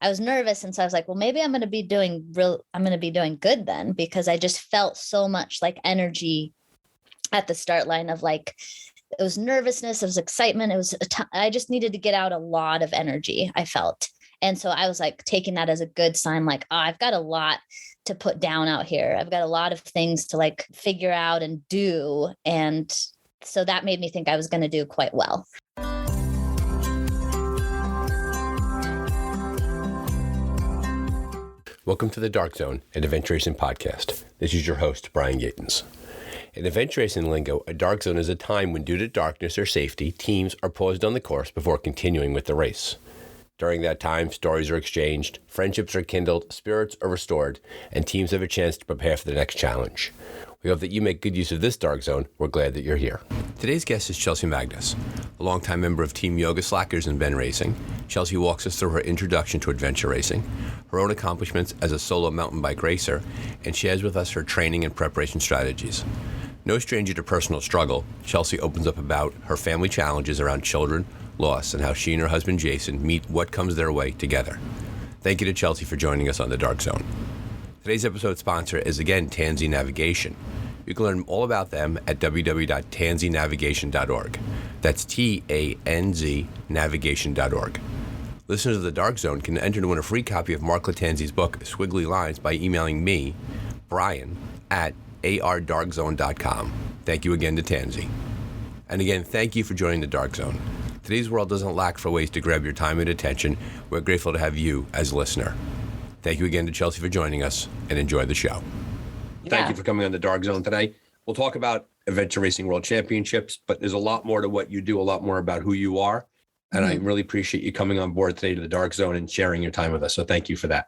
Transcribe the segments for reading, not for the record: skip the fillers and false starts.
I was nervous. And so I was like, well, maybe I'm going to be doing good then, because I just felt so much like energy at the start line of like, it was nervousness, it was excitement. It was, I just needed to get out a lot of energy, I felt. And so I was like taking that as a good sign, like, oh, I've got a lot to put down out here. I've got a lot of things to like figure out and do. And so that made me think I was going to do quite well. Welcome to the Dark Zone, an Adventu Racing podcast. This is your host, Brian Gatens. In Adventu Racing lingo, a dark zone is a time when, due to darkness or safety, teams are paused on the course before continuing with the race. During that time, stories are exchanged, friendships are kindled, spirits are restored, and teams have a chance to prepare for the next challenge. We hope that you make good use of this dark zone. We're glad that you're here. Today's guest is Chelsey Magness, a longtime member of Team Yogaslackers in Ben Racing. Chelsey walks us through her introduction to adventure racing, her own accomplishments as a solo mountain bike racer, and shares with us her training and preparation strategies. No stranger to personal struggle, Chelsey opens up about her family challenges around children, loss, and how she and her husband Jason meet what comes their way together. Thank you to Chelsey for joining us on The Dark Zone. Today's episode sponsor is again Tansy Navigation. You can learn all about them at www.tanzynavigation.org. That's TANZ navigation.org. Listeners of The Dark Zone can enter to win a free copy of Mark Latanzi's book, Squiggly Lines, by emailing me, Brian, at ardarkzone.com. Thank you again to Tansy. And again, thank you for joining The Dark Zone. Today's world doesn't lack for ways to grab your time and attention. We're grateful to have you as a listener. Thank you again to Chelsey for joining us, and enjoy the show. Thank you for coming on The Dark Zone today. We'll talk about Adventu Racing World Championships, but there's a lot more to what you do, a lot more about who you are. And I really appreciate you coming on board today to The Dark Zone and sharing your time with us. So thank you for that.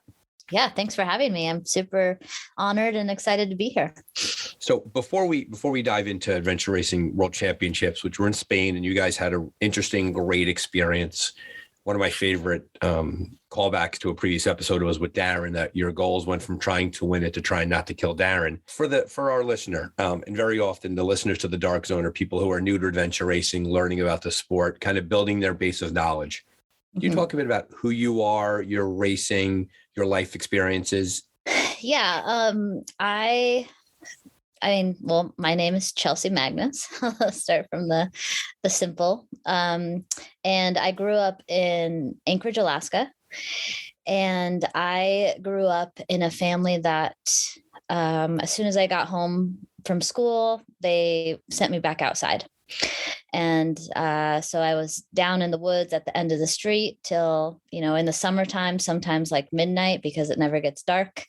Yeah, thanks for having me. I'm super honored and excited to be here. So before we dive into Adventu Racing World Championships, which were in Spain, and you guys had an interesting, great experience. One of my favorite callbacks to a previous episode was with Darren, that your goals went from trying to win it to trying not to kill Darren. For our listener, and very often the listeners to The Dark Zone are people who are new to adventure racing, learning about the sport, kind of building their base of knowledge. Can you talk a bit about who you are, your racing, your life experiences? Yeah, well, my name is Chelsey Magness. Let's start from the simple. And I grew up in Anchorage, Alaska. And I grew up in a family that as soon as I got home from school, they sent me back outside. And so I was down in the woods at the end of the street till, in the summertime, sometimes like midnight, because it never gets dark,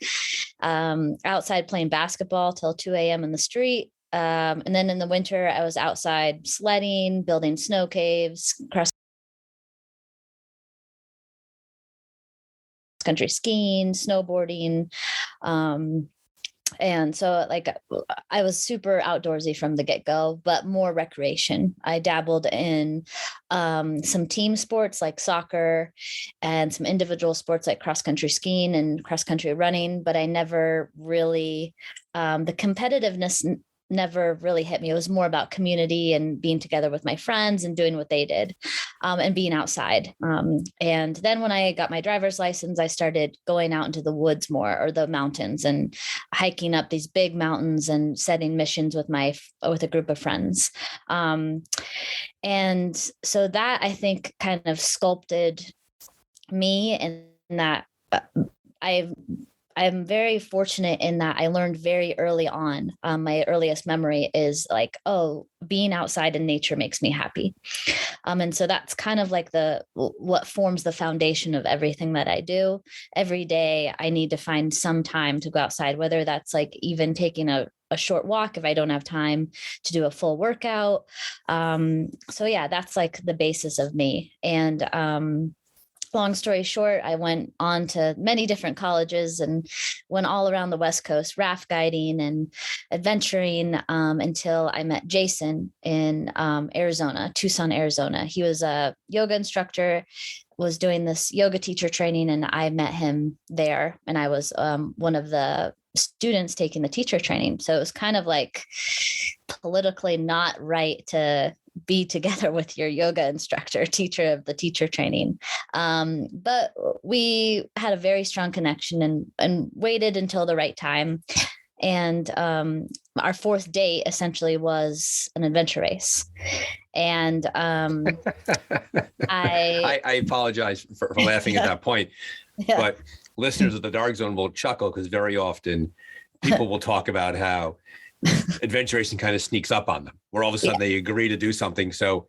outside playing basketball till 2 a.m. in the street. And then in the winter, I was outside sledding, building snow caves, cross-country skiing, snowboarding. And so I was super outdoorsy from the get-go, but more recreation. I dabbled in some team sports like soccer and some individual sports like cross-country skiing and cross-country running, but I never really, the competitiveness never really hit me. It was more about community and being together with my friends and doing what they did, and being outside. And then when I got my driver's license, I started going out into the woods more, or the mountains, and hiking up these big mountains and setting missions with a group of friends. And so that, I think, kind of sculpted me, and that I'm very fortunate in that I learned very early on. My earliest memory is like, oh, being outside in nature makes me happy. And so that's kind of like what forms the foundation of everything that I do. Every day I need to find some time to go outside, whether that's like even taking a short walk if I don't have time to do a full workout. So yeah, that's like the basis of me. And long story short, I went on to many different colleges and went all around the West Coast, raft guiding and adventuring, until I met Jason in Arizona, Tucson, Arizona. He was a yoga instructor, was doing this yoga teacher training, and I met him there. And I was one of the students taking the teacher training. So it was kind of like politically not right to be together with your yoga instructor, teacher of the teacher training. But we had a very strong connection and waited until the right time. And our fourth date essentially was an adventure race. And I apologize for laughing at that point, but listeners of the Dark Zone will chuckle because very often people will talk about how adventure racing kind of sneaks up on them, where all of a sudden they agree to do something. So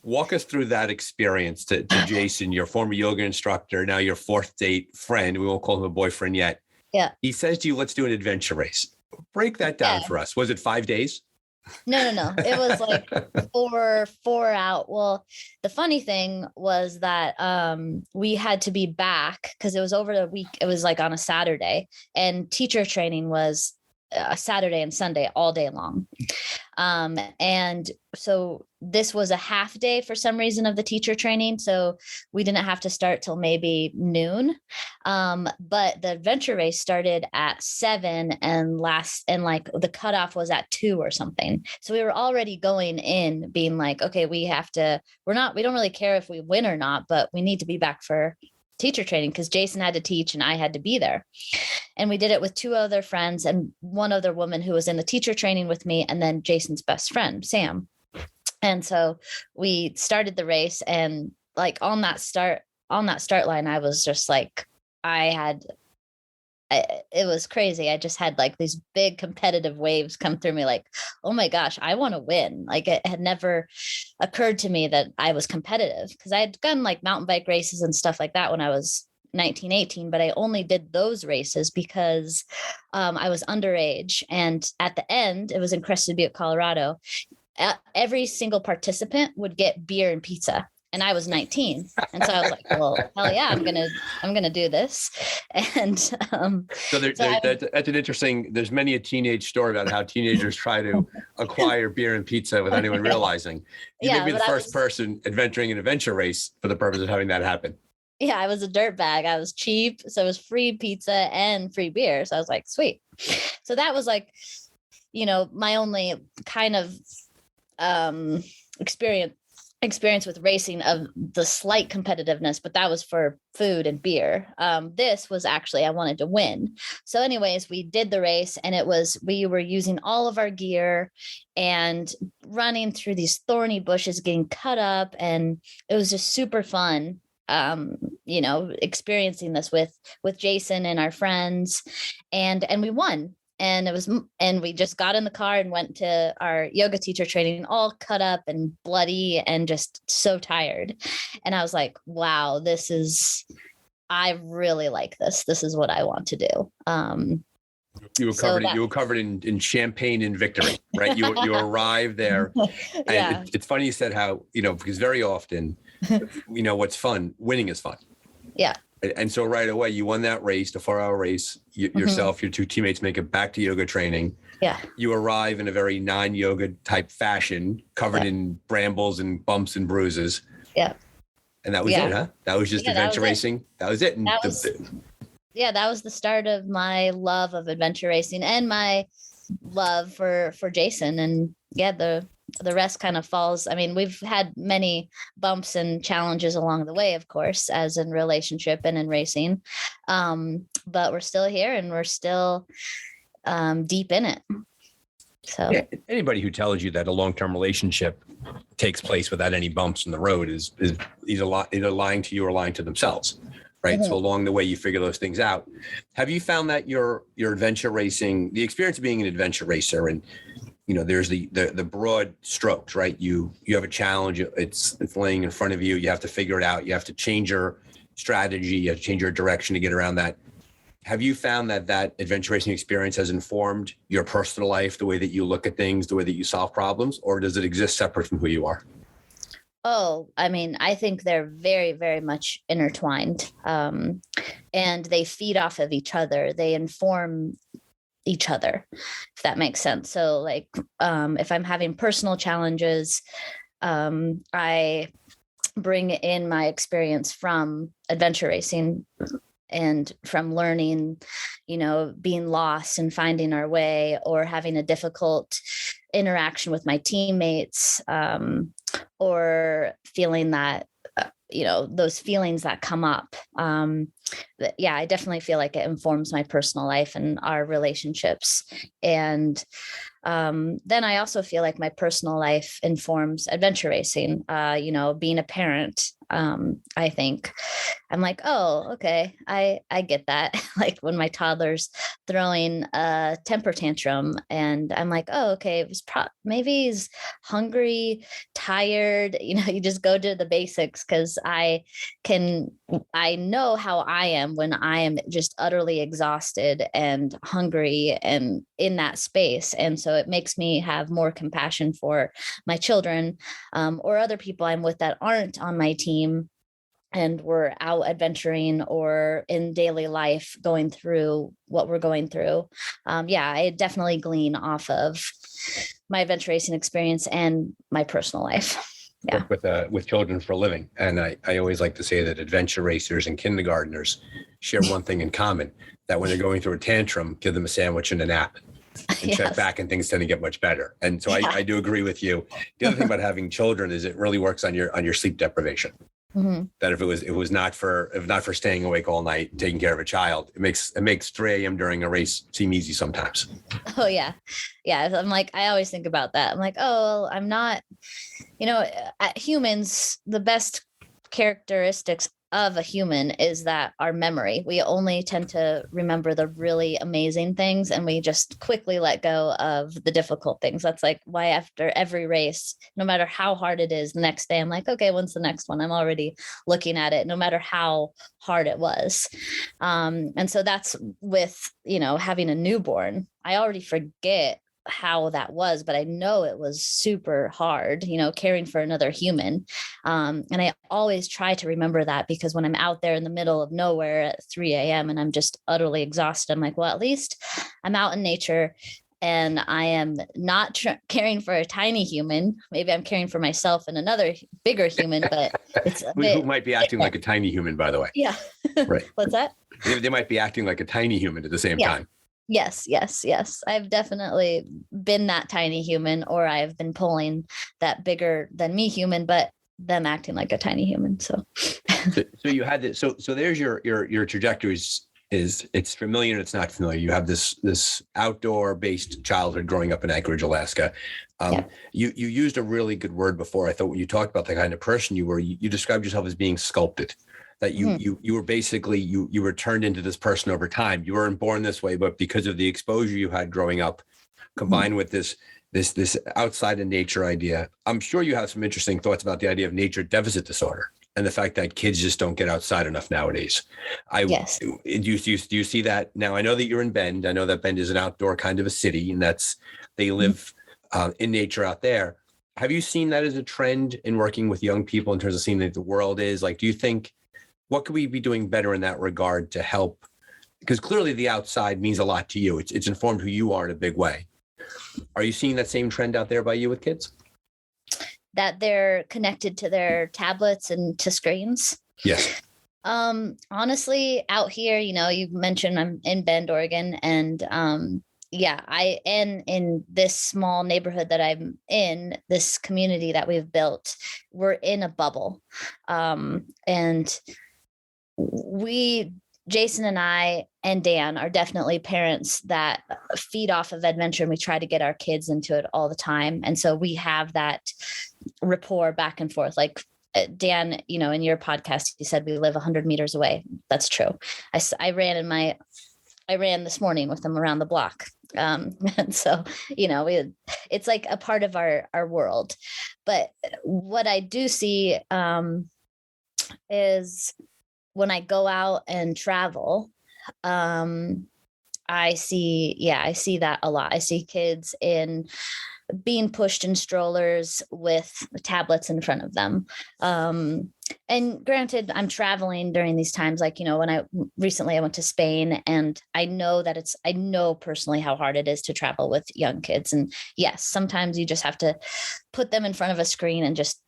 walk us through that experience to Jason, your former yoga instructor, now your fourth date friend. We won't call him a boyfriend yet. Yeah. He says to you, let's do an adventure race. Break that down for us. Was it 5 days? No. It was like four out. Well, the funny thing was that we had to be back because it was over the week. It was like on a Saturday, and teacher training was a Saturday and Sunday all day long. And so this was a half day for some reason of the teacher training. So we didn't have to start till maybe noon. But the adventure race started at 7 and like the cutoff was at 2 or something. So we were already going in being like, okay, we don't really care if we win or not, but we need to be back for teacher training because Jason had to teach and I had to be there. And we did it with 2 other friends and one other woman who was in the teacher training with me, and then Jason's best friend, Sam. And so we started the race, and like on that start line, I was just like, it was crazy. I just had like these big competitive waves come through me like, oh my gosh, I want to win. Like it had never occurred to me that I was competitive because I had done like mountain bike races and stuff like that when I was 19, 18, but I only did those races because I was underage. And at the end, it was in Crested Butte, Colorado. Every single participant would get beer and pizza. And I was 19. And so I was like, well, hell yeah, I'm going to do this. And so that's an interesting, there's many a teenage story about how teenagers try to acquire beer and pizza without anyone realizing. You may be the first person adventuring an adventure race for the purpose of having that happen. Yeah, I was a dirtbag. I was cheap. So it was free pizza and free beer. So I was like, sweet. So that was like, my only kind of experience with racing of the slight competitiveness, but that was for food and beer. This was actually, I wanted to win. So anyways, we did the race, and we were using all of our gear and running through these thorny bushes, getting cut up. And it was just super fun. Experiencing this with Jason and our friends, and we won. And we just got in the car and went to our yoga teacher training, all cut up and bloody and just so tired. And I was like, wow, I really like this. This is what I want to do. You were covered in champagne and victory, right? You arrived there. And yeah. It's funny you said how, because very often, what's fun, winning is fun. Yeah. And so right away, you won that race, the 4-hour race. Yourself, your 2 teammates make it back to yoga training. Yeah. You arrive in a very non-yoga type fashion, covered in brambles and bumps and bruises. Yeah. And that was it, huh? That was just adventure racing. That was it. And that was the start of my love of adventure racing and my love for Jason. And the rest kind of falls. I mean, we've had many bumps and challenges along the way, of course, as in relationship and in racing. But we're still here and we're still deep in it. So anybody who tells you that a long-term relationship takes place without any bumps in the road is either lying to you or lying to themselves. Right. Mm-hmm. So along the way, you figure those things out. Have you found that your adventure racing, the experience of being an adventure racer, and there's the broad strokes, right? You have a challenge, it's laying in front of you. You have to figure it out. You have to change your strategy. You have to change your direction to get around that. Have you found that adventure racing experience has informed your personal life, the way that you look at things, the way that you solve problems, or does it exist separate from who you are? Oh, I mean, I think they're very, very much intertwined, and they feed off of each other. They inform each other, if that makes sense. So like, if I'm having personal challenges, I bring in my experience from adventure racing and from learning, being lost and finding our way, or having a difficult interaction with my teammates, or feeling that, those feelings that come up. I definitely feel like it informs my personal life and our relationships. And then I also feel like my personal life informs adventure racing. Being a parent, I think I'm like, oh, okay, I get that. Like when my toddler's throwing a temper tantrum, and I'm like, oh, okay, it was maybe he's hungry, tired. You just go to the basics, because I know how I am when I am just utterly exhausted and hungry and in that space. And so it makes me have more compassion for my children, or other people I'm with that aren't on my team and we're out adventuring or in daily life going through what we're going through. I definitely glean off of my adventure racing experience and my personal life. Yeah. Work with children for a living. And I always like to say that adventure racers and kindergartners share one thing in common, that when they're going through a tantrum, give them a sandwich and a nap and check back, and things tend to get much better. And so I do agree with you. The other thing about having children is it really works on your sleep deprivation. Mm-hmm. That if it was not for staying awake all night, taking care of a child, it makes 3 a.m. during a race seem easy sometimes. Oh yeah. I'm like, I always think about that. I'm like, oh, I'm not, humans, the best characteristics of a human is that our memory. We only tend to remember the really amazing things, and we just quickly let go of the difficult things. That's like why after every race, no matter how hard it is, the next day I'm like, okay, when's the next one? I'm already looking at it, no matter how hard it was. And so that's with, having a newborn. I already forget how that was, but I know it was super hard, caring for another human. And I always try to remember that, because when I'm out there in the middle of nowhere at 3 a.m. and I'm just utterly exhausted, I'm like, well, at least I'm out in nature and I am not caring for a tiny human. Maybe I'm caring for myself and another bigger human, but it's a bit, who might be acting like a tiny human, by the way. Yeah. Right. What's that? They might be acting like a tiny human at the same time. Yes. I've definitely been that tiny human, or I've been pulling that bigger than me human, but them acting like a tiny human. So you had this. So there's your trajectories. It's familiar and it's not familiar. You have this outdoor based childhood growing up in Anchorage, Alaska. You used a really good word before. I thought when you talked about the kind of person you were, you described yourself as being sculpted. That you were basically, you were turned into this person over time. You weren't born this way, but because of the exposure you had growing up, combined with this outside of nature idea, I'm sure you have some interesting thoughts about the idea of nature deficit disorder and the fact that kids just don't get outside enough nowadays. Yes. Do you see that now? I know that you're in Bend. I know that Bend is an outdoor kind of a city, and they live in nature out there. Have you seen that as a trend in working with young people in terms of seeing that the world is like? Do you think? What could we be doing better in that regard to help? Because clearly the outside means a lot to you. It's informed who you are in a big way. Are you seeing that same trend out there by you with kids? That they're connected to their tablets and to screens? Yes. Honestly, out here, you mentioned I'm in Bend, Oregon, and I am in this small neighborhood that I'm in, this community that we've built. We're in a bubble. And Jason and I and Dan are definitely parents that feed off of adventure, and we try to get our kids into it all the time. And so we have that rapport back and forth. Like Dan, in your podcast, you said we live 100 meters away. That's true. I ran this morning with them around the block. And so, it's like a part of our world. But what I do see is when I go out and travel, I see that a lot. I see kids being pushed in strollers with tablets in front of them. And granted, I'm traveling during these times, like, when I went to Spain, and I know personally how hard it is to travel with young kids. And yes, sometimes you just have to put them in front of a screen and just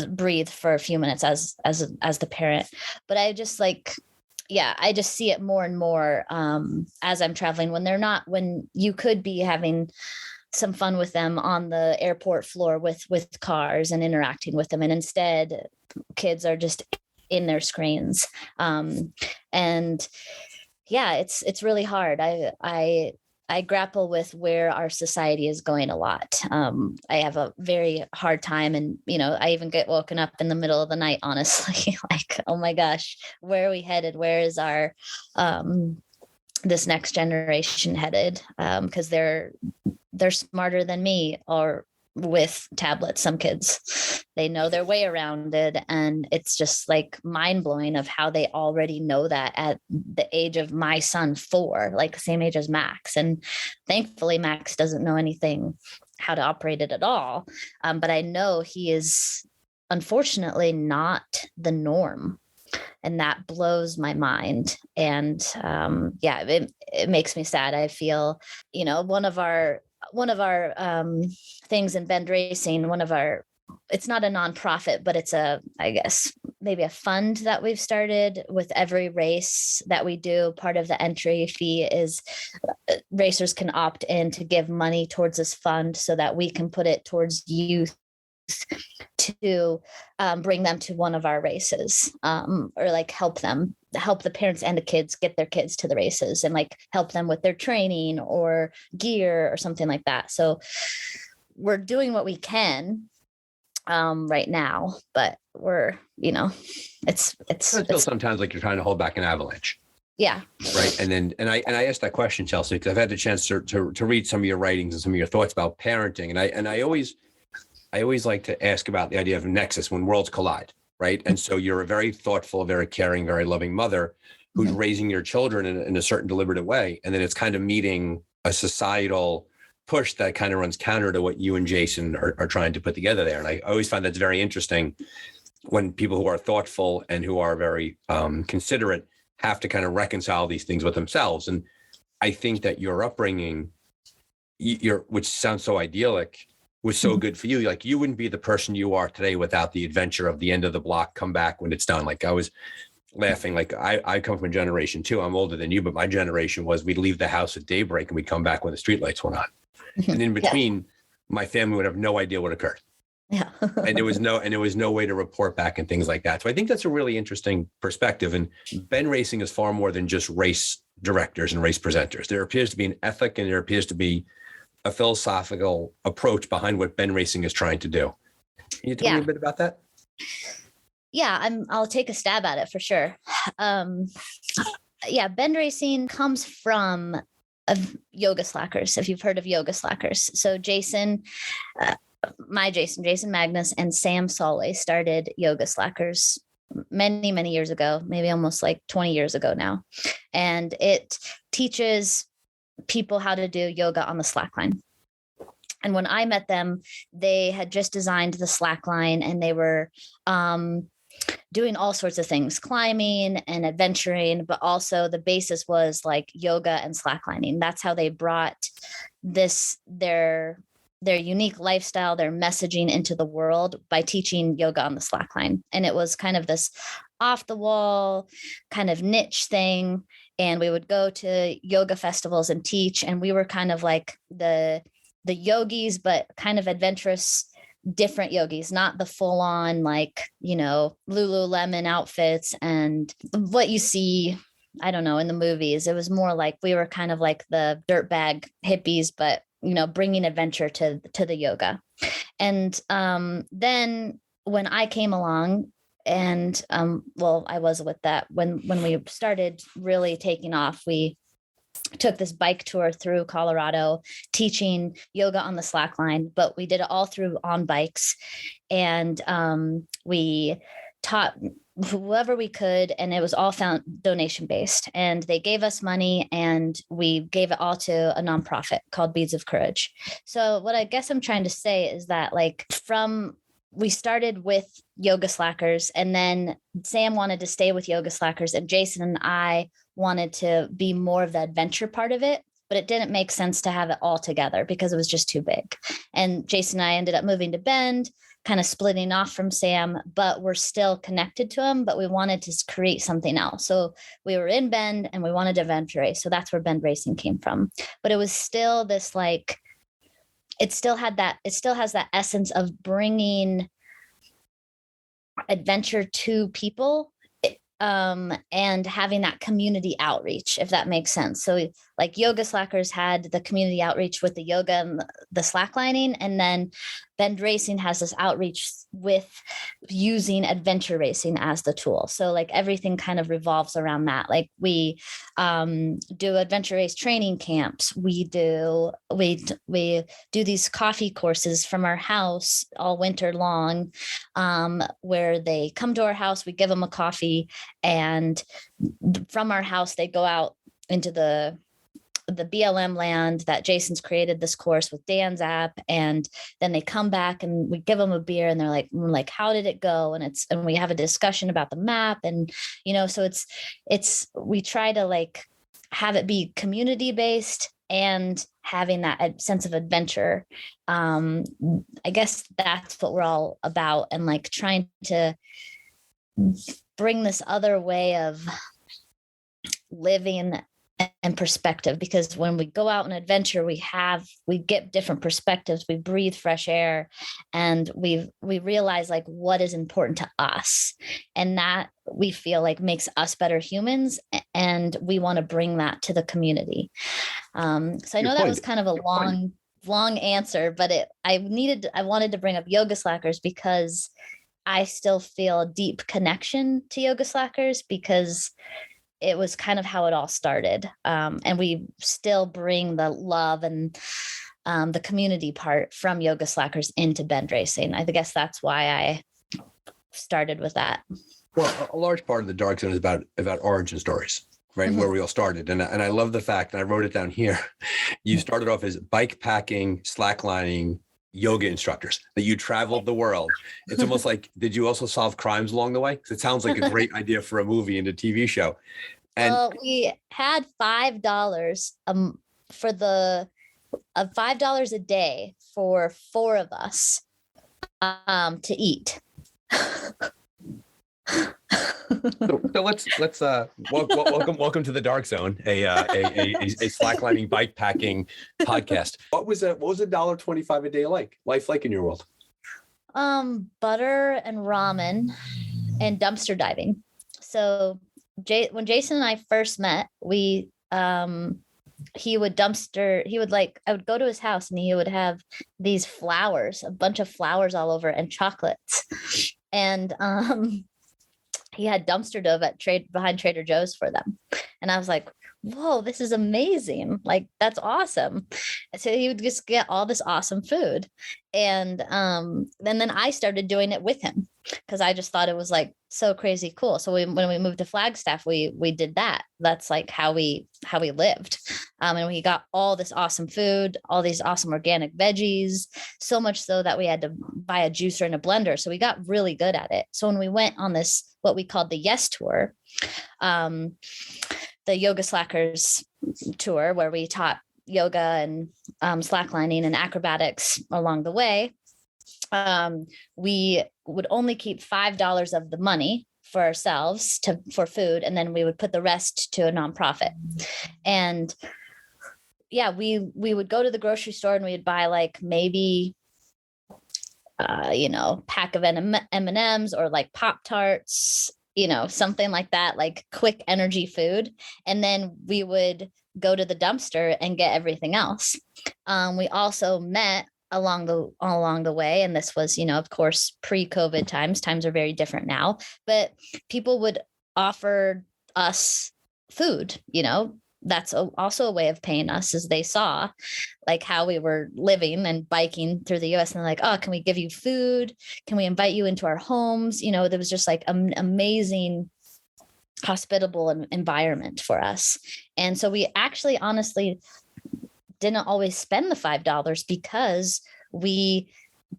breathe for a few minutes as the parent. But I just I just see it more and more as I'm traveling, when you could be having some fun with them on the airport floor with cars and interacting with them. And instead, kids are just in their screens. And yeah, it's really hard. I grapple with where our society is going a lot. I have a very hard time, and I even get woken up in the middle of the night, honestly, like, oh my gosh, where are we headed? Where is our this next generation headed? Because they're smarter than me, or with tablets. Some kids, they know their way around it, and it's just like mind-blowing of how they already know that at the age of my son, 4, like the same age as Max. And thankfully Max doesn't know anything how to operate it at all, but I know he is unfortunately not the norm, and that blows my mind. And it makes me sad. I feel one of our things in Bend Racing, it's not a nonprofit, but it's I guess maybe a fund that we've started with every race that we do. Part of the entry fee is racers can opt in to give money towards this fund so that we can put it towards youth to bring them to one of our races, or like help the parents and the kids get their kids to the races, and like help them with their training or gear or something like that. So we're doing what we can right now, but we're, it's sometimes like you're trying to hold back an avalanche. Yeah. Right. And I asked that question, Chelsey, because I've had the chance to read some of your writings and some of your thoughts about parenting. And I always like to ask about the idea of nexus when worlds collide, right? And so you're a very thoughtful, very caring, very loving mother who's raising your children in a certain deliberative way. And then it's kind of meeting a societal push that kind of runs counter to what you and Jason are trying to put together there. And I always find that's very interesting when people who are thoughtful and who are very considerate have to kind of reconcile these things with themselves. And I think that your upbringing, which sounds so idyllic, was so good for you. Like, you wouldn't be the person you are today without the adventure of the end of the block, come back when it's done. Like, I was laughing, like I come from a generation too. I'm older than you, but my generation was, we'd leave the house at daybreak and we'd come back when the streetlights went on. And in between, my family would have no idea what occurred. Yeah. and there was no way to report back and things like that. So I think that's a really interesting perspective. And Bend Racing is far more than just race directors and race presenters. There appears to be an ethic, and there appears to be a philosophical approach behind what Bend Racing is trying to do. Can you tell me a bit about that? Yeah, I'll take a stab at it for sure. Bend Racing comes from Yogaslackers, if you've heard of Yogaslackers. So Jason Magness and Sam Soley started Yogaslackers many, many years ago, maybe almost like 20 years ago now. And it teaches people how to do yoga on the slackline. And when I met them, they had just designed the slackline, and they were doing all sorts of things, climbing and adventuring, but also the basis was like yoga and slacklining. That's how they brought their unique lifestyle, their messaging into the world by teaching yoga on the slackline. And it was kind of this off the wall kind of niche thing. And we would go to yoga festivals and teach. And we were kind of like the yogis, but kind of adventurous, different yogis, not the full on, like, Lululemon outfits and what you see, I don't know, in the movies. It was more like we were kind of like the dirtbag hippies, but, bringing adventure to the yoga. And then when I came along, and I was with that when we started really taking off, we took this bike tour through Colorado teaching yoga on the slackline, but we did it all through on bikes. And we taught whoever we could, and it was all donation based. And they gave us money, and we gave it all to a nonprofit called Beads of Courage. So what I guess I'm trying to say is that, like, we started with Yogaslackers, and then Sam wanted to stay with Yogaslackers, and Jason and I wanted to be more of the adventure part of it, but it didn't make sense to have it all together because it was just too big. And Jason and I ended up moving to Bend, kind of splitting off from Sam, but we're still connected to him, but we wanted to create something else. So we were in Bend and we wanted to adventure race. So that's where Bend Racing came from. But it was still this, like, it still has that essence of bringing adventure to people, and having that community outreach, if that makes sense. So like Yoga Slackers had the community outreach with the yoga and the slacklining, and then Bend Racing has this outreach with using adventure racing as the tool. So like everything kind of revolves around that. Like we do adventure race training camps. We do these coffee courses from our house all winter long, where they come to our house, we give them a coffee, and from our house they go out into the BLM land that Jason's created this course with Dan's app. And then they come back and we give them a beer, and we're like, how did it go? And we have a discussion about the map. And, so we try to like have it be community based and having that sense of adventure. I guess that's what we're all about. And like trying to bring this other way of living and perspective, because when we go out on adventure, we get different perspectives, we breathe fresh air, and we realize like what is important to us, and that we feel like makes us better humans, and we want to bring that to the community. So I know that was kind of a long answer, but I wanted to bring up Yoga Slackers because I still feel a deep connection to Yoga Slackers, because it was kind of how it all started. And we still bring the love and the community part from Yoga Slackers into Bend Racing. I guess that's why I started with that. Well, a large part of the Dark Zone is about origin stories, right? Mm-hmm. Where we all started. And I love the fact, and I wrote it down here, you started off as bike packing, slacklining, yoga instructors, that you traveled the world. It's almost like, did you also solve crimes along the way? Because it sounds like a great idea for a movie and a TV show. And well, we had $5 for $5 a day for 4 of us to eat. So let's welcome to the Dark Zone, a slacklining bike packing podcast. What was $1.25 a day life like in your world? Butter and ramen and dumpster diving. So when Jason and I first met, I would go to his house and he would have these flowers, a bunch of flowers all over, and chocolates. And he had dumpster dove behind Trader Joe's for them. And I was like, whoa, this is amazing. Like, that's awesome. So he would just get all this awesome food. And then I started doing it with him, because I just thought it was like so crazy cool. So when we moved to Flagstaff, we did that. That's like how we lived. And we got all this awesome food, all these awesome organic veggies, so much so that we had to buy a juicer and a blender. So we got really good at it. So when we went on this, what we called the Yes Tour, the Yoga Slackers tour, where we taught yoga and slacklining and acrobatics along the way, we would only keep $5 of the money for ourselves for food, and then we would put the rest to a nonprofit. And yeah, we would go to the grocery store and we'd buy like maybe pack of M&Ms or like Pop-Tarts, something like that, like quick energy food. And then we would go to the dumpster and get everything else. We also met along the way. And this was, of course, pre-COVID times. Times are very different now, but people would offer us food, that's also a way of paying us, as they saw like how we were living and biking through the US, and they're like, oh, can we give you food? Can we invite you into our homes? There was just like an amazing hospitable environment for us. And so we actually honestly didn't always spend the $5, because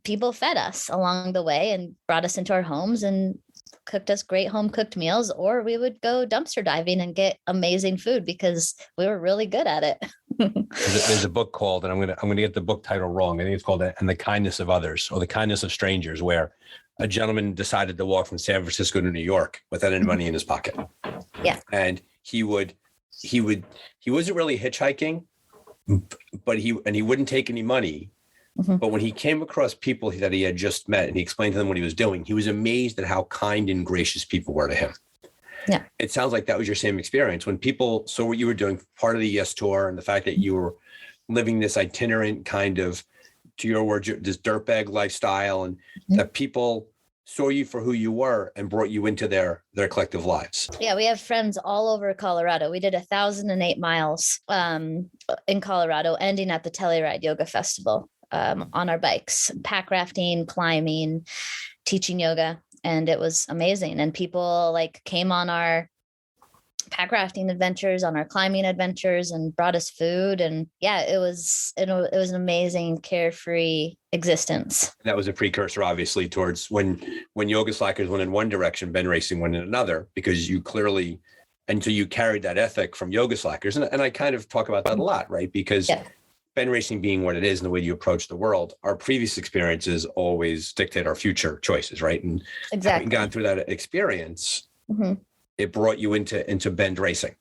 people fed us along the way and brought us into our homes and cooked us great home cooked meals, or we would go dumpster diving and get amazing food because we were really good at it. There's a book called, and I'm gonna get the book title wrong, I think it's called "And the Kindness of Others" or "The Kindness of Strangers," where a gentleman decided to walk from San Francisco to New York without any money in his pocket. Yeah. And he wasn't really hitchhiking, but he wouldn't take any money, Mm-hmm. But when he came across people that he had just met and he explained to them what he was doing, he was amazed at how kind and gracious people were to him. Yeah. It sounds like that was your same experience when people saw what you were doing, part of the Yes Tour, and the fact that you were living this itinerant kind of, to your words, this dirtbag lifestyle, and that people saw you for who you were and brought you into their collective lives. Yeah, we have friends all over Colorado. We did 1,008 miles in Colorado, ending at the Telluride Yoga Festival on our bikes, pack rafting, climbing, teaching yoga. And it was amazing. And people like came on our pack rafting adventures, on our climbing adventures, and brought us food. And yeah, it was an amazing, carefree existence. That was a precursor, obviously, towards when Yogaslackers went in one direction, Ben Racing went in another, because you clearly, and so you carried that ethic from Yogaslackers. And I kind of talk about that a lot, right? Because Ben Racing being what it is and the way you approach the world, our previous experiences always dictate our future choices, right? And having gone through that experience, it brought you into Bend Racing.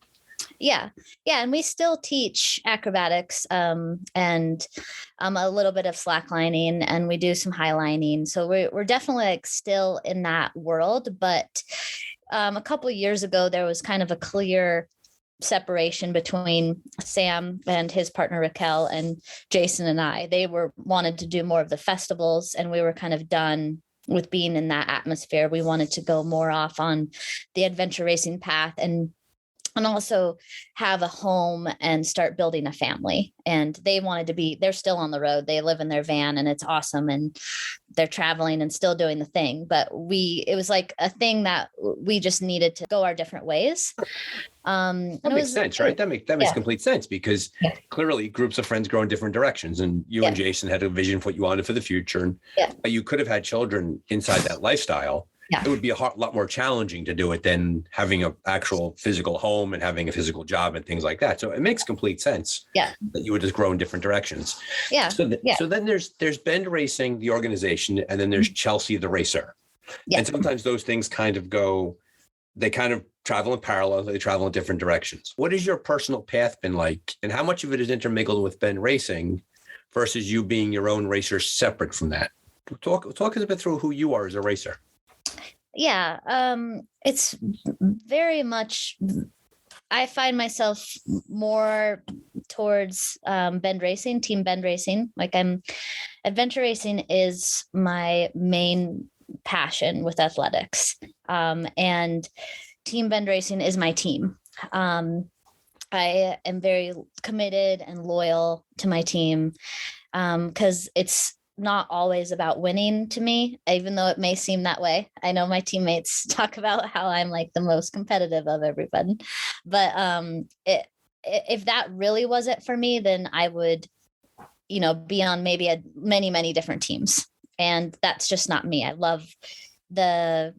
Yeah. And we still teach acrobatics and a little bit of slacklining, and we do some highlining. So we're definitely like still in that world. But a couple of years ago, there was kind of a clear separation between Sam and his partner Raquel and Jason and I. They wanted to do more of the festivals, and we were kind of done with being in that atmosphere. We wanted to go more off on the adventure racing path and also have a home and start building a family. And they wanted to they're still on the road. They live in their van and it's awesome. And they're traveling and still doing the thing. But it was like a thing that we just needed to go our different ways. That makes sense, right? That makes complete sense, because clearly groups of friends grow in different directions. And you and Jason had a vision for what you wanted for the future. And you could have had children inside that lifestyle. It would be a lot more challenging to do it than having an actual physical home and having a physical job and things like that. So it makes complete sense that you would just grow in different directions. So then there's Bend Racing, the organization, and then there's Chelsey, the racer. And sometimes those things kind of they kind of travel in parallel. They travel in different directions. What has your personal path been like, and how much of it is intermingled with Bend Racing versus you being your own racer separate from that? Talk us a bit through who you are as a racer. Yeah, it's very much, I find myself more towards Bend Racing, Team Bend Racing. Like adventure racing is my main passion with athletics. And Team Bend Racing is my team. I am very committed and loyal to my team because it's not always about winning to me, even though it may seem that way. I know my teammates talk about how I'm like the most competitive of everybody, but if that really was it for me, then I would, be on maybe many different teams, and that's just not me. I love the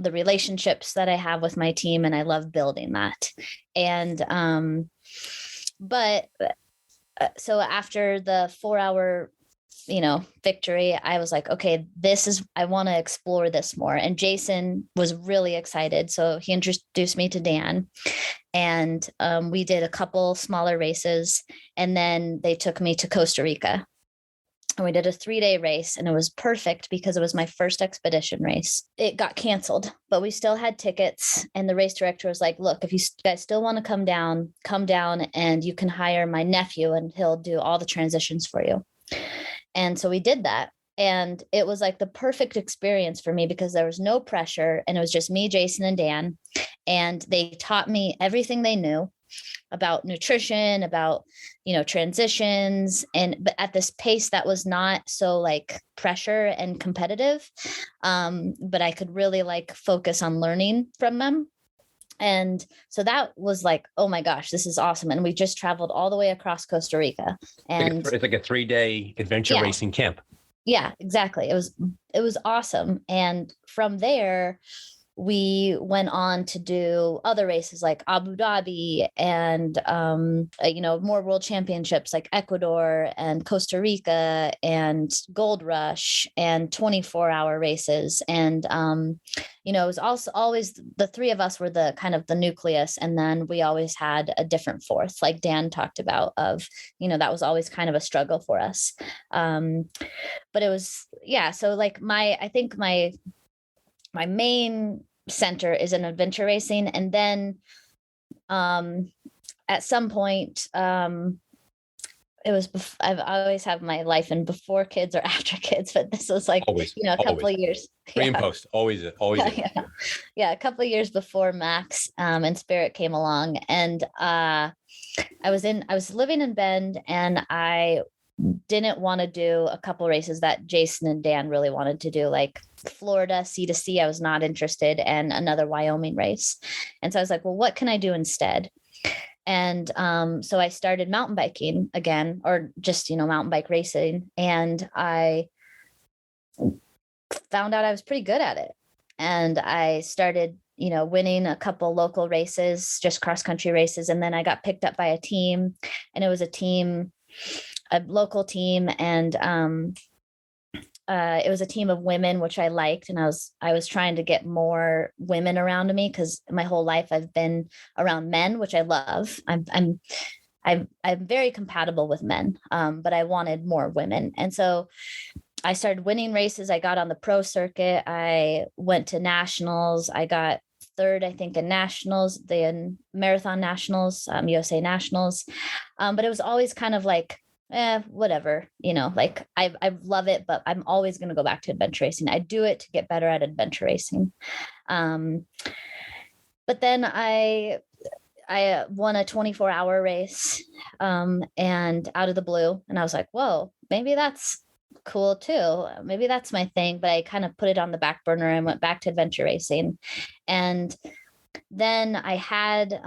relationships that I have with my team, and I love building that. And so after the 4-hour victory, I was like, okay, I want to explore this more. And Jason was really excited. So he introduced me to Dan, and we did a couple smaller races, and then they took me to Costa Rica. And we did a 3-day race, and it was perfect because it was my first expedition race. It got canceled, but we still had tickets. And the race director was like, look, if you guys still want to come down, and you can hire my nephew and he'll do all the transitions for you. And so we did that. And it was like the perfect experience for me because there was no pressure, and it was just me, Jason, and Dan. And they taught me everything they knew about nutrition, about, transitions, but at this pace that was not so like pressure and competitive. But I could really like focus on learning from them. And so that was like, oh my gosh, this is awesome. And we just traveled all the way across Costa Rica. And it's like a 3-day adventure racing camp. Yeah, exactly. It was awesome. And from there, we went on to do other races like Abu Dhabi and, more world championships like Ecuador and Costa Rica and Gold Rush and 24-hour races. And, it was also always the three of us were the kind of the nucleus. And then we always had a different fourth, like Dan talked about of, that was always kind of a struggle for us. But it was, yeah. So like I think my main center is in adventure racing. And then at some point, it was, I always have my life in before kids or after kids, but this was like, always, a couple of years. Pre and post, always. Yeah, a couple of years before Max and Spirit came along. And I was living in Bend, and I didn't want to do a couple races that Jason and Dan really wanted to do, like Florida C2C. I was not interested, and another Wyoming race. And so I was like, well, what can I do instead? And so I started mountain biking again, or just, mountain bike racing. And I found out I was pretty good at it. And I started, winning a couple local races, just cross country races. And then I got picked up by a team, and it was a local team. And it was a team of women, which I liked. And I was trying to get more women around me, because my whole life I've been around men, which I love. I'm very compatible with men, but I wanted more women. And so I started winning races. I got on the pro circuit. I went to nationals. I got third, I think, in nationals, the marathon nationals, USA nationals. But it was always kind of like, whatever, like I love it, but I'm always going to go back to adventure racing. I do it to get better at adventure racing. But then I won a 24-hour race, and out of the blue, and I was like, whoa, maybe that's cool too. Maybe that's my thing. But I kind of put it on the back burner and went back to adventure racing. And then I had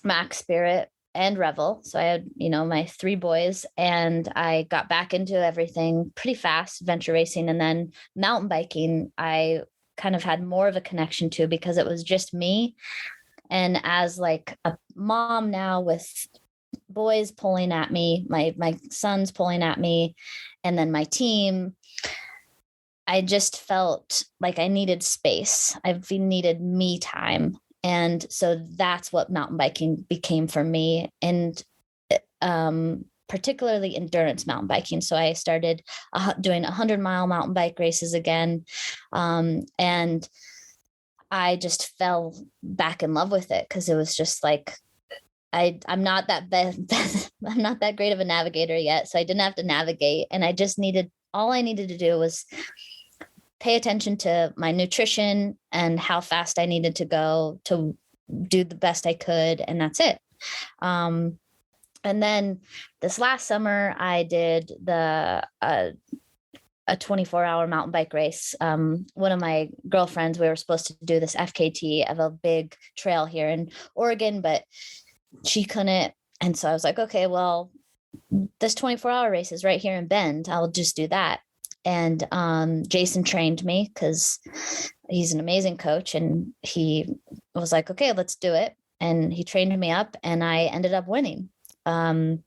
Max, Spirit, and Revel. So I had, my three boys, and I got back into everything pretty fast, adventure racing. And then mountain biking, I kind of had more of a connection to, because it was just me. And as like a mom now with boys pulling at me, my sons pulling at me, and then my team, I just felt like I needed space. I've needed me time. And so that's what mountain biking became for me. And particularly endurance mountain biking. So I started doing 100-mile mountain bike races again. And I just fell back in love with it, because it was just like, I'm not that I'm not that great of a navigator yet. So I didn't have to navigate. And all I needed to do was pay attention to my nutrition and how fast I needed to go to do the best I could. And that's it. And then this last summer, I did a 24-hour mountain bike race. One of my girlfriends, we were supposed to do this FKT of a big trail here in Oregon, but she couldn't. And so I was like, okay, well, this 24-hour race is right here in Bend. I'll just do that. And Jason trained me, because he's an amazing coach, and he was like, okay, let's do it. And he trained me up, and I ended up winning. And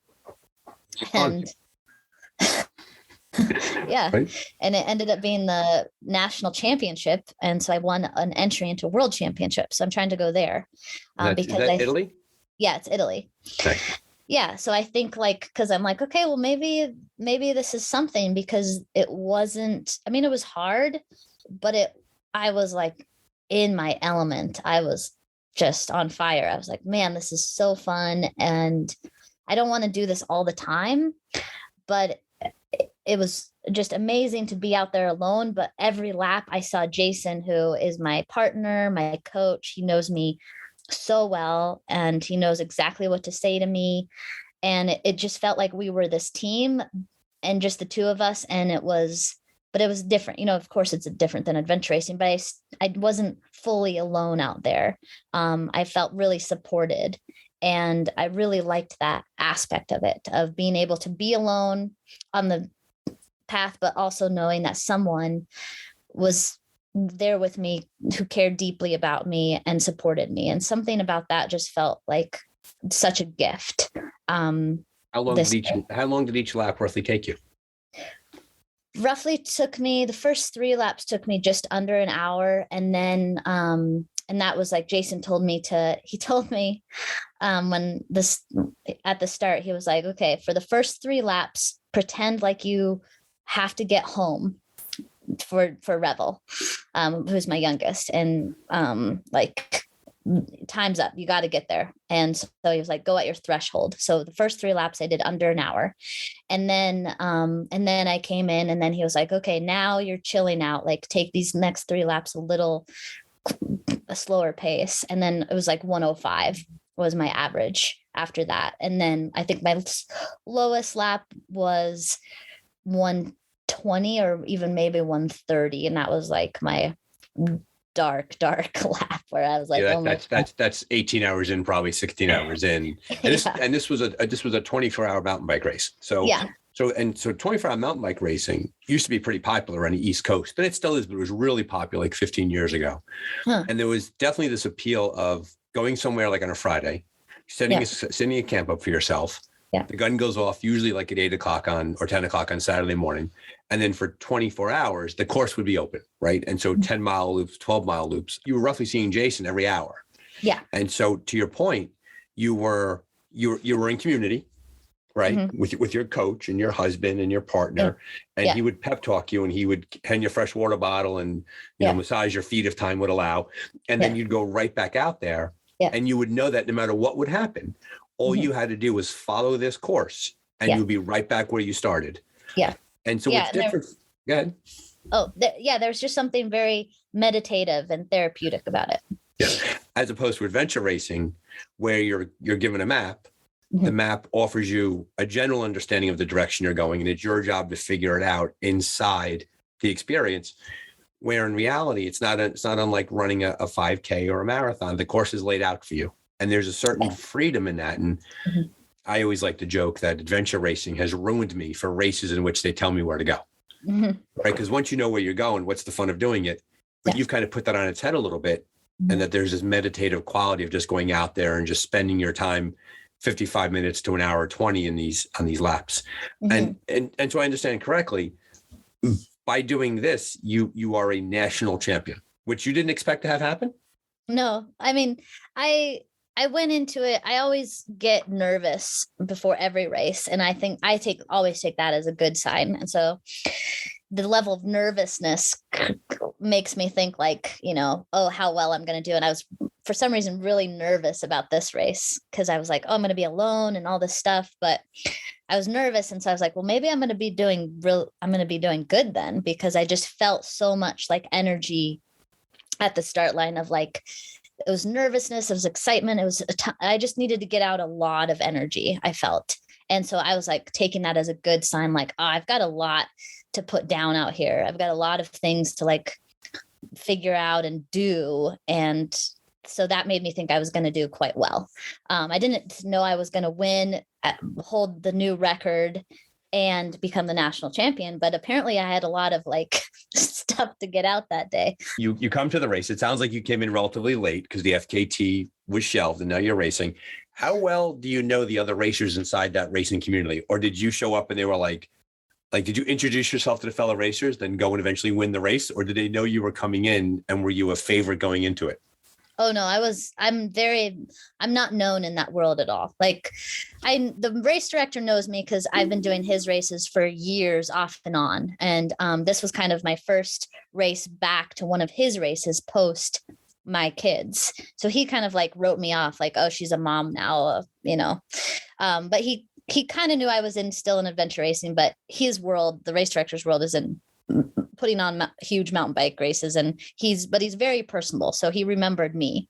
yeah, right. And it ended up being the national championship. And so I won an entry into world championship. So I'm trying to go there. Is that Italy? Yeah, it's Italy. Okay. Yeah. So I think because I'm like, okay, well, maybe this is something, because it wasn't, it was hard, but I was like in my element. I was just on fire. I was like, man, this is so fun. And I don't want to do this all the time, but it was just amazing to be out there alone. But every lap I saw Jason, who is my partner, my coach. He knows me so well, and he knows exactly what to say to me. And it just felt like we were this team, and just the two of us. And it was different. Of course it's different than adventure racing, but I wasn't fully alone out there. I felt really supported, and I really liked that aspect of it, of being able to be alone on the path, but also knowing that someone was there with me, who cared deeply about me and supported me. And something about that just felt like such a gift. How long did each lap roughly take you? Roughly took me, the first 3 laps took me just under an hour. And then, and that was like, Jason told me when this, at the start, he was like, okay, for the first 3 laps, pretend like you have to get home for Revel, who's my youngest. And like, time's up, you got to get there. And so he was like, go at your threshold. So the first 3 laps I did under an hour. And then I came in, and then he was like, okay, now you're chilling out, like take these next 3 laps a slower pace. And then it was like 105 was my average after that. And then I think my lowest lap was 120 or even maybe 130. And that was like my dark lap where I was like, yeah, oh my that's 18 hours in, probably 16 hours in. And this was a 24-hour mountain bike race. So yeah. So 24-hour mountain bike racing used to be pretty popular on the East Coast, but it still is, but it was really popular like 15 years ago. Huh. And there was definitely this appeal of going somewhere like on a Friday, setting a camp up for yourself. Yeah. The gun goes off usually like at 8 o'clock or 10 o'clock on Saturday morning. And then for 24 hours, the course would be open, right? And so 10-mile loops, 12-mile loops, you were roughly seeing Jason every hour. Yeah. And so to your point, you were in community, right? Mm-hmm. With your coach and your husband and your partner. Yeah. And he would pep talk you, and he would hand you a fresh water bottle and, you know, massage your feet if time would allow. And then you'd go right back out there and you would know that no matter what would happen, all you had to do was follow this course and you'd be right back where you started. Yeah. And so what's different? Go ahead. Oh, there's just something very meditative and therapeutic about it. Yeah. As opposed to adventure racing, where you're given a map. Mm-hmm. The map offers you a general understanding of the direction you're going, and it's your job to figure it out inside the experience. Where in reality, it's not unlike running a 5K or a marathon. The course is laid out for you, and there's a certain freedom in that. And I always like to joke that adventure racing has ruined me for races in which they tell me where to go, right? Because once you know where you're going, what's the fun of doing it? But you've kind of put that on its head a little bit, and that there's this meditative quality of just going out there and just spending your time 55 minutes to an hour 20 on these laps. And so I understand correctly, by doing this, you are a national champion, which you didn't expect to have happen? No, I mean, I went into it. I always get nervous before every race. And I think I always take that as a good sign. And so the level of nervousness makes me think like, you know, oh, how well I'm going to do. And I was, for some reason, really nervous about this race because I was like, oh, I'm going to be alone and all this stuff. But I was nervous. And so I was like, well, maybe I'm going to be doing good then, because I just felt so much like energy at the start line of like, it was nervousness, it was excitement. It was, I just needed to get out a lot of energy, I felt. And so I was like taking that as a good sign, like, oh, I've got a lot to put down out here. I've got a lot of things to like figure out and do. And so that made me think I was going to do quite well. I didn't know I was going to win, hold the new record and become the national champion, but apparently I had a lot of like stuff to get out that day. You come to the race. It sounds like you came in relatively late because the FKT was shelved and now you're racing. How well do you know the other racers inside that racing community? Or did you show up and they were like, did you introduce yourself to the fellow racers, then go and eventually win the race? Or did they know you were coming in and were you a favorite going into it? Oh no, I'm not known in that world at all. Like the race director knows me because I've been doing his races for years off and on. And this was kind of my first race back to one of his races post my kids. So he kind of like wrote me off like, oh, she's a mom now, you know. But he kind of knew I was still in adventure racing, but his world, the race director's world, is in putting on huge mountain bike races. And he's very personable. So he remembered me.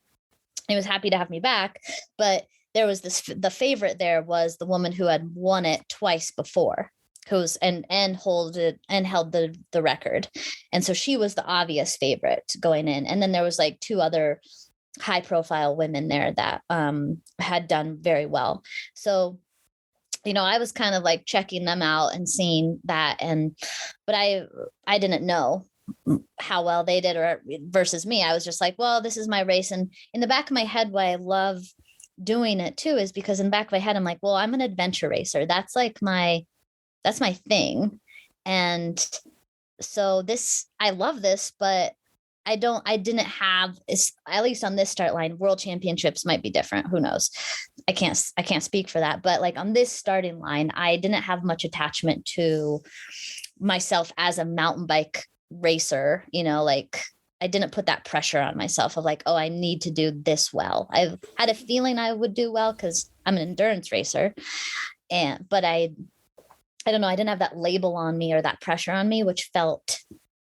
He was happy to have me back, but there was the favorite there was the woman who had won it twice before, who's and held the record. And so she was the obvious favorite going in. And then there was like 2 other high profile women there that had done very well. So, you know, I was kind of like checking them out and seeing that. But I didn't know how well they did or versus me. I was just like, well, this is my race. And in the back of my head, why I love doing it too is because in the back of my head, I'm like, well, I'm an adventure racer. That's my thing. And so I love this, but I didn't have, at least on this start line, world championships might be different. Who knows? I can't speak for that. But like on this starting line, I didn't have much attachment to myself as a mountain bike racer, like I didn't put that pressure on myself of like, oh, I need to do this well. I had a feeling I would do well because I'm an endurance racer. But I don't know, I didn't have that label on me or that pressure on me, which felt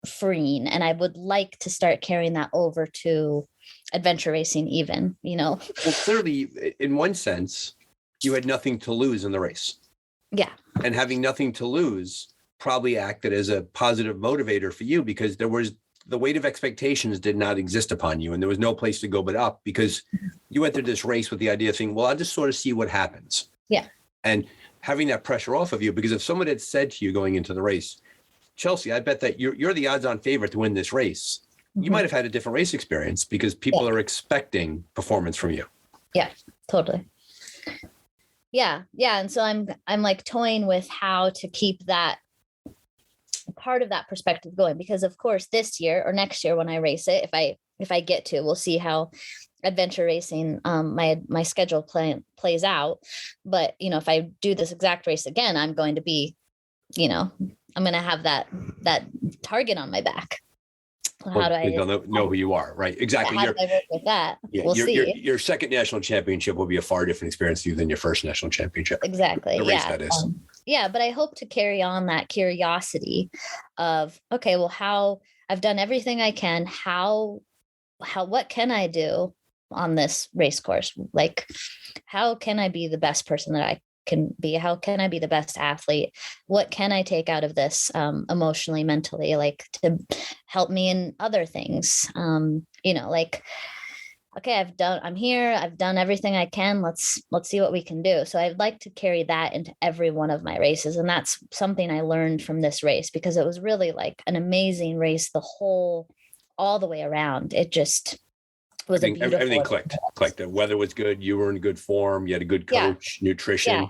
freeing. And I would like to start carrying that over to adventure racing even, Well, clearly, in one sense, you had nothing to lose in the race. Yeah. And having nothing to lose probably acted as a positive motivator for you because the weight of expectations did not exist upon you and there was no place to go but up because you entered this race with the idea of saying, well, I'll just sort of see what happens. Yeah. And having that pressure off of you, because if someone had said to you going into the race, Chelsey, I bet that you're the odds-on favorite to win this race. You might have had a different race experience because people are expecting performance from you. Yeah, totally. Yeah. And so I'm like toying with how to keep that part of that perspective going, because of course this year or next year when I race it, if I get to, we'll see how adventure racing, my schedule plays out. But, if I do this exact race again, I'm going to be, I'm going to have that target on my back. How do I know who you are? Right. Exactly. How do I work with that? Yeah, we'll see. Your second national championship will be a far different experience for you than your first national championship. Exactly. The race that is. But I hope to carry on that curiosity of, okay, well, how I've done everything I can. What can I do on this race course? Like, how can I be the best person that I can be? How can I be the best athlete? What can I take out of this emotionally, mentally, like to help me in other things? Like, okay, I'm here. I've done everything I can. Let's see what we can do. So I'd like to carry that into every one of my races. And that's something I learned from this race because it was really like an amazing race, all the way around. It just was a beautiful. Everything clicked. The weather was good. You were in good form. You had a good coach, nutrition.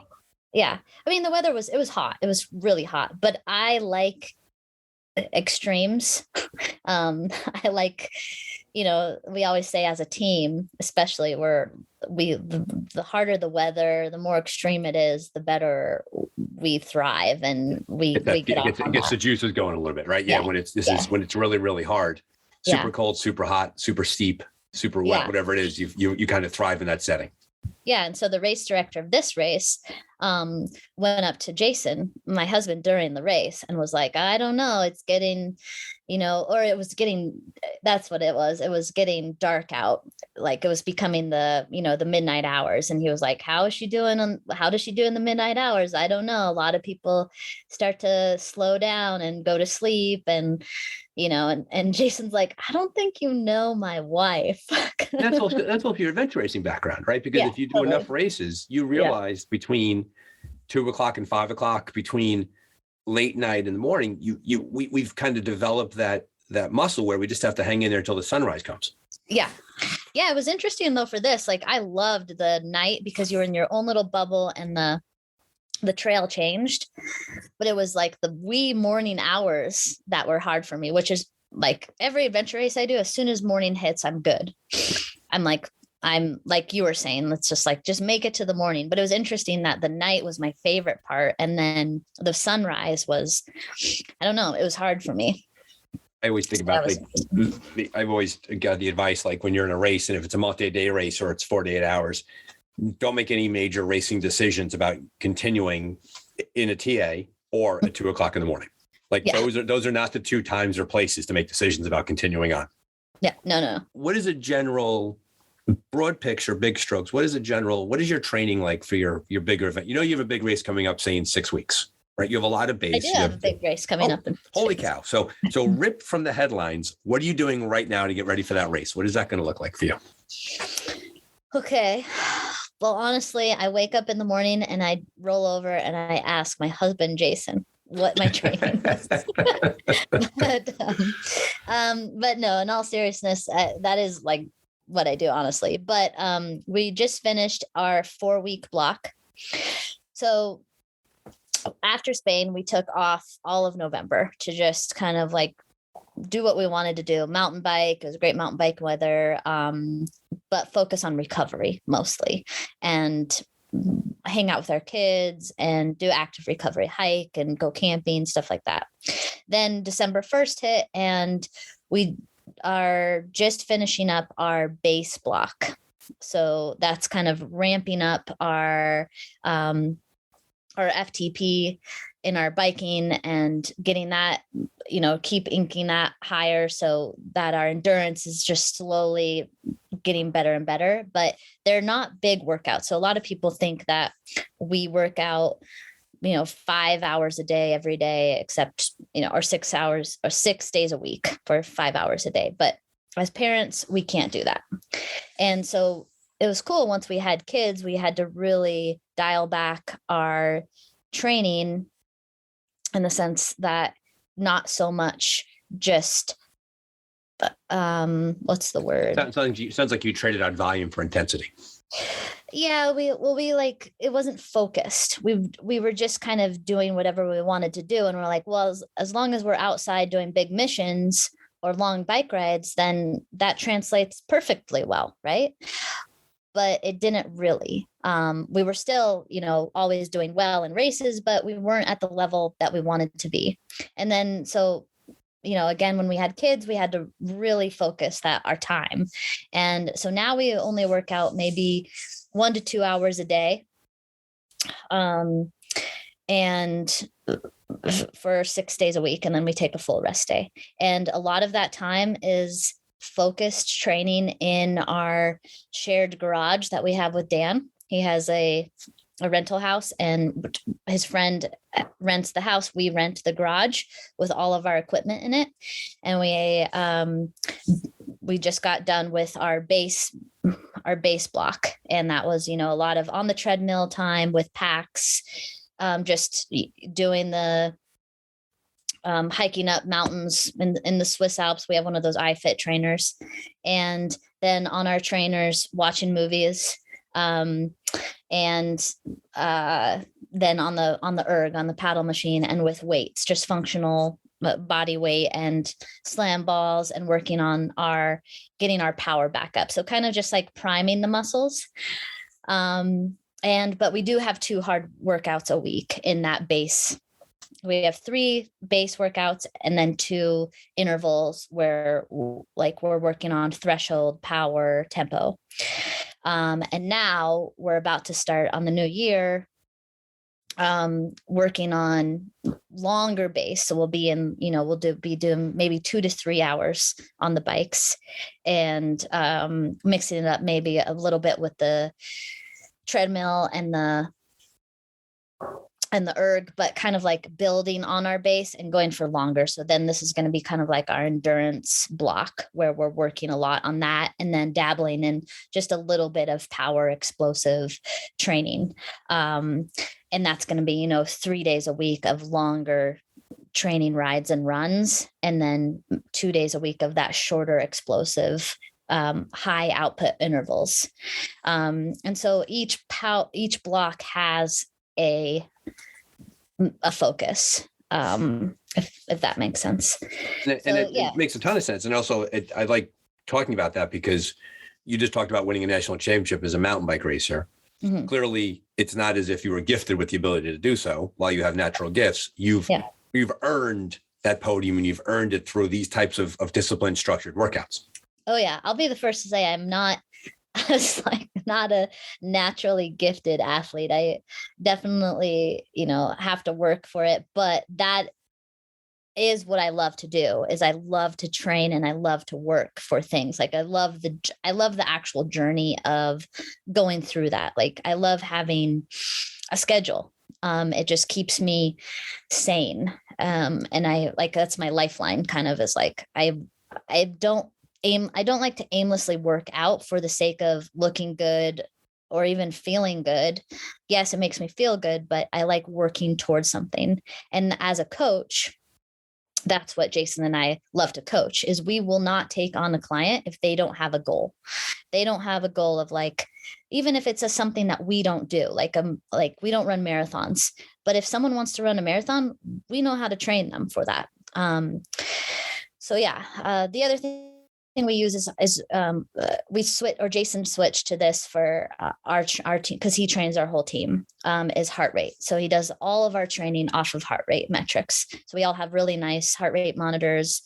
Yeah. I mean, the weather it was hot. It was really hot, but I like extremes. I like, we always say as a team, especially the harder the weather, the more extreme it is, the better we thrive and it gets the juices going a little bit, right? Yeah. When it's really, really hard, super cold, super hot, super steep, super wet, whatever it is, you kind of thrive in that setting. Yeah. And so the race director of this race went up to Jason, my husband, during the race and was like, I don't know, it's getting, that's what it was. It was getting dark out. Like it was becoming the midnight hours. And he was like, how does she do in the midnight hours? I don't know. A lot of people start to slow down and go to sleep and, and Jason's like, I don't think my wife. That's also your adventure racing background, right? Because if you do enough races, you realize between 2:00 and 5:00, between late night and the morning, we've kind of developed that muscle where we just have to hang in there till the sunrise comes. Yeah. Yeah. It was interesting though for this. Like I loved the night because you were in your own little bubble and the trail changed, but it was like the wee morning hours that were hard for me, which is like every adventure race I do, as soon as morning hits, I'm good. I'm like you were saying, let's just make it to the morning. But it was interesting that the night was my favorite part. And then the sunrise was, I don't know, it was hard for me. I always think about I've always got the advice, like when you're in a race and if it's a multi-day race or it's 48 hours, don't make any major racing decisions about continuing in a TA or at 2:00 in the morning. Like those are not the two times or places to make decisions about continuing on. Yeah, no. What is a general broad picture, big strokes? What is your training like for your bigger event? You have a big race coming up, say in 6 weeks, right? You have a lot of base. I do have a big race coming up. Holy cow. So rip from the headlines. What are you doing right now to get ready for that race? What is that going to look like for you? Okay. Well, honestly, I wake up in the morning and I roll over and I ask my husband, Jason, what my training was. But no, in all seriousness, that is like what I do, honestly. But we just finished our 4-week block. So after Spain, we took off all of November to just kind of like do what we wanted to do. Mountain bike. It was great mountain bike weather, but focus on recovery mostly, and hang out with our kids and do active recovery, hike and go camping, stuff like that. Then December 1st hit, and we are just finishing up our base block. So that's kind of ramping up our FTP in our biking and getting that, keep inking that higher so that our endurance is just slowly getting better and better. But they're not big workouts. So a lot of people think that we work out, 5 hours a day, every day, except, or 6 hours or 6 days a week for 5 hours a day. But as parents, we can't do that. And so it was cool. Once we had kids, we had to really dial back our training in the sense that not so much just, what's the word? Sounds like you traded on volume for intensity. Yeah, it wasn't focused. We were just kind of doing whatever we wanted to do. And we're like, well, as long as we're outside doing big missions or long bike rides, then that translates perfectly well, right? But it didn't really. We were still, always doing well in races, but we weren't at the level that we wanted to be. And then, so, again, when we had kids, we had to really focus our time. And so now we only work out maybe 1 to 2 hours a day. And for 6 days a week, and then we take a full rest day. And a lot of that time is focused training in our shared garage that we have with Dan. He has a rental house, and his friend rents the house. We rent the garage with all of our equipment in it. And we just got done with our base block. And that was, a lot of on the treadmill time with packs, just doing the hiking up mountains in the Swiss Alps. We have one of those iFit trainers, and then on our trainers watching movies, and then on the erg, on the paddle machine, and with weights, just functional body weight and slam balls, and working on getting our power back up. So kind of just like priming the muscles. But we do have 2 hard workouts a week in that base. We have 3 base workouts and then 2 intervals where we're working on threshold, power, tempo. And now we're about to start on the new year, working on longer base. So we'll be be doing maybe 2 to 3 hours on the bikes, and mixing it up maybe a little bit with the treadmill and the erg, but kind of like building on our base and going for longer. So then this is going to be kind of like our endurance block, where we're working a lot on that, and then dabbling in just a little bit of power explosive training. And that's going to be, 3 days a week of longer training rides and runs, and then 2 days a week of that shorter explosive high output intervals. And so each block has a focus, if that makes sense. It makes a ton of sense. And also I like talking about that because you just talked about winning a national championship as a mountain bike racer. Mm-hmm. Clearly it's not as if you were gifted with the ability to do so. While you have natural gifts, you've earned that podium, and you've earned it through these types of disciplined, structured workouts. Oh yeah. I'll be the first to say I'm not not a naturally gifted athlete. I definitely, have to work for it, but that is what I love to do. Is I love to train, and I love to work for things. Like I love the actual journey of going through that. Like I love having a schedule. It just keeps me sane. And that's my lifeline kind of, is like, I don't like to aimlessly work out for the sake of looking good or even feeling good. Yes, it makes me feel good, but I like working towards something. And as a coach, that's what Jason and I love to coach, is we will not take on a client if they don't have a goal. They don't have a goal of like, even if it's something that we don't do, like we don't run marathons, but if someone wants to run a marathon, we know how to train them for that. So yeah, the other thing we use is we switch, or Jason switched to this for our team, because he trains our whole team, is heart rate. So he does all of our training off of heart rate metrics. So we all have really nice heart rate monitors,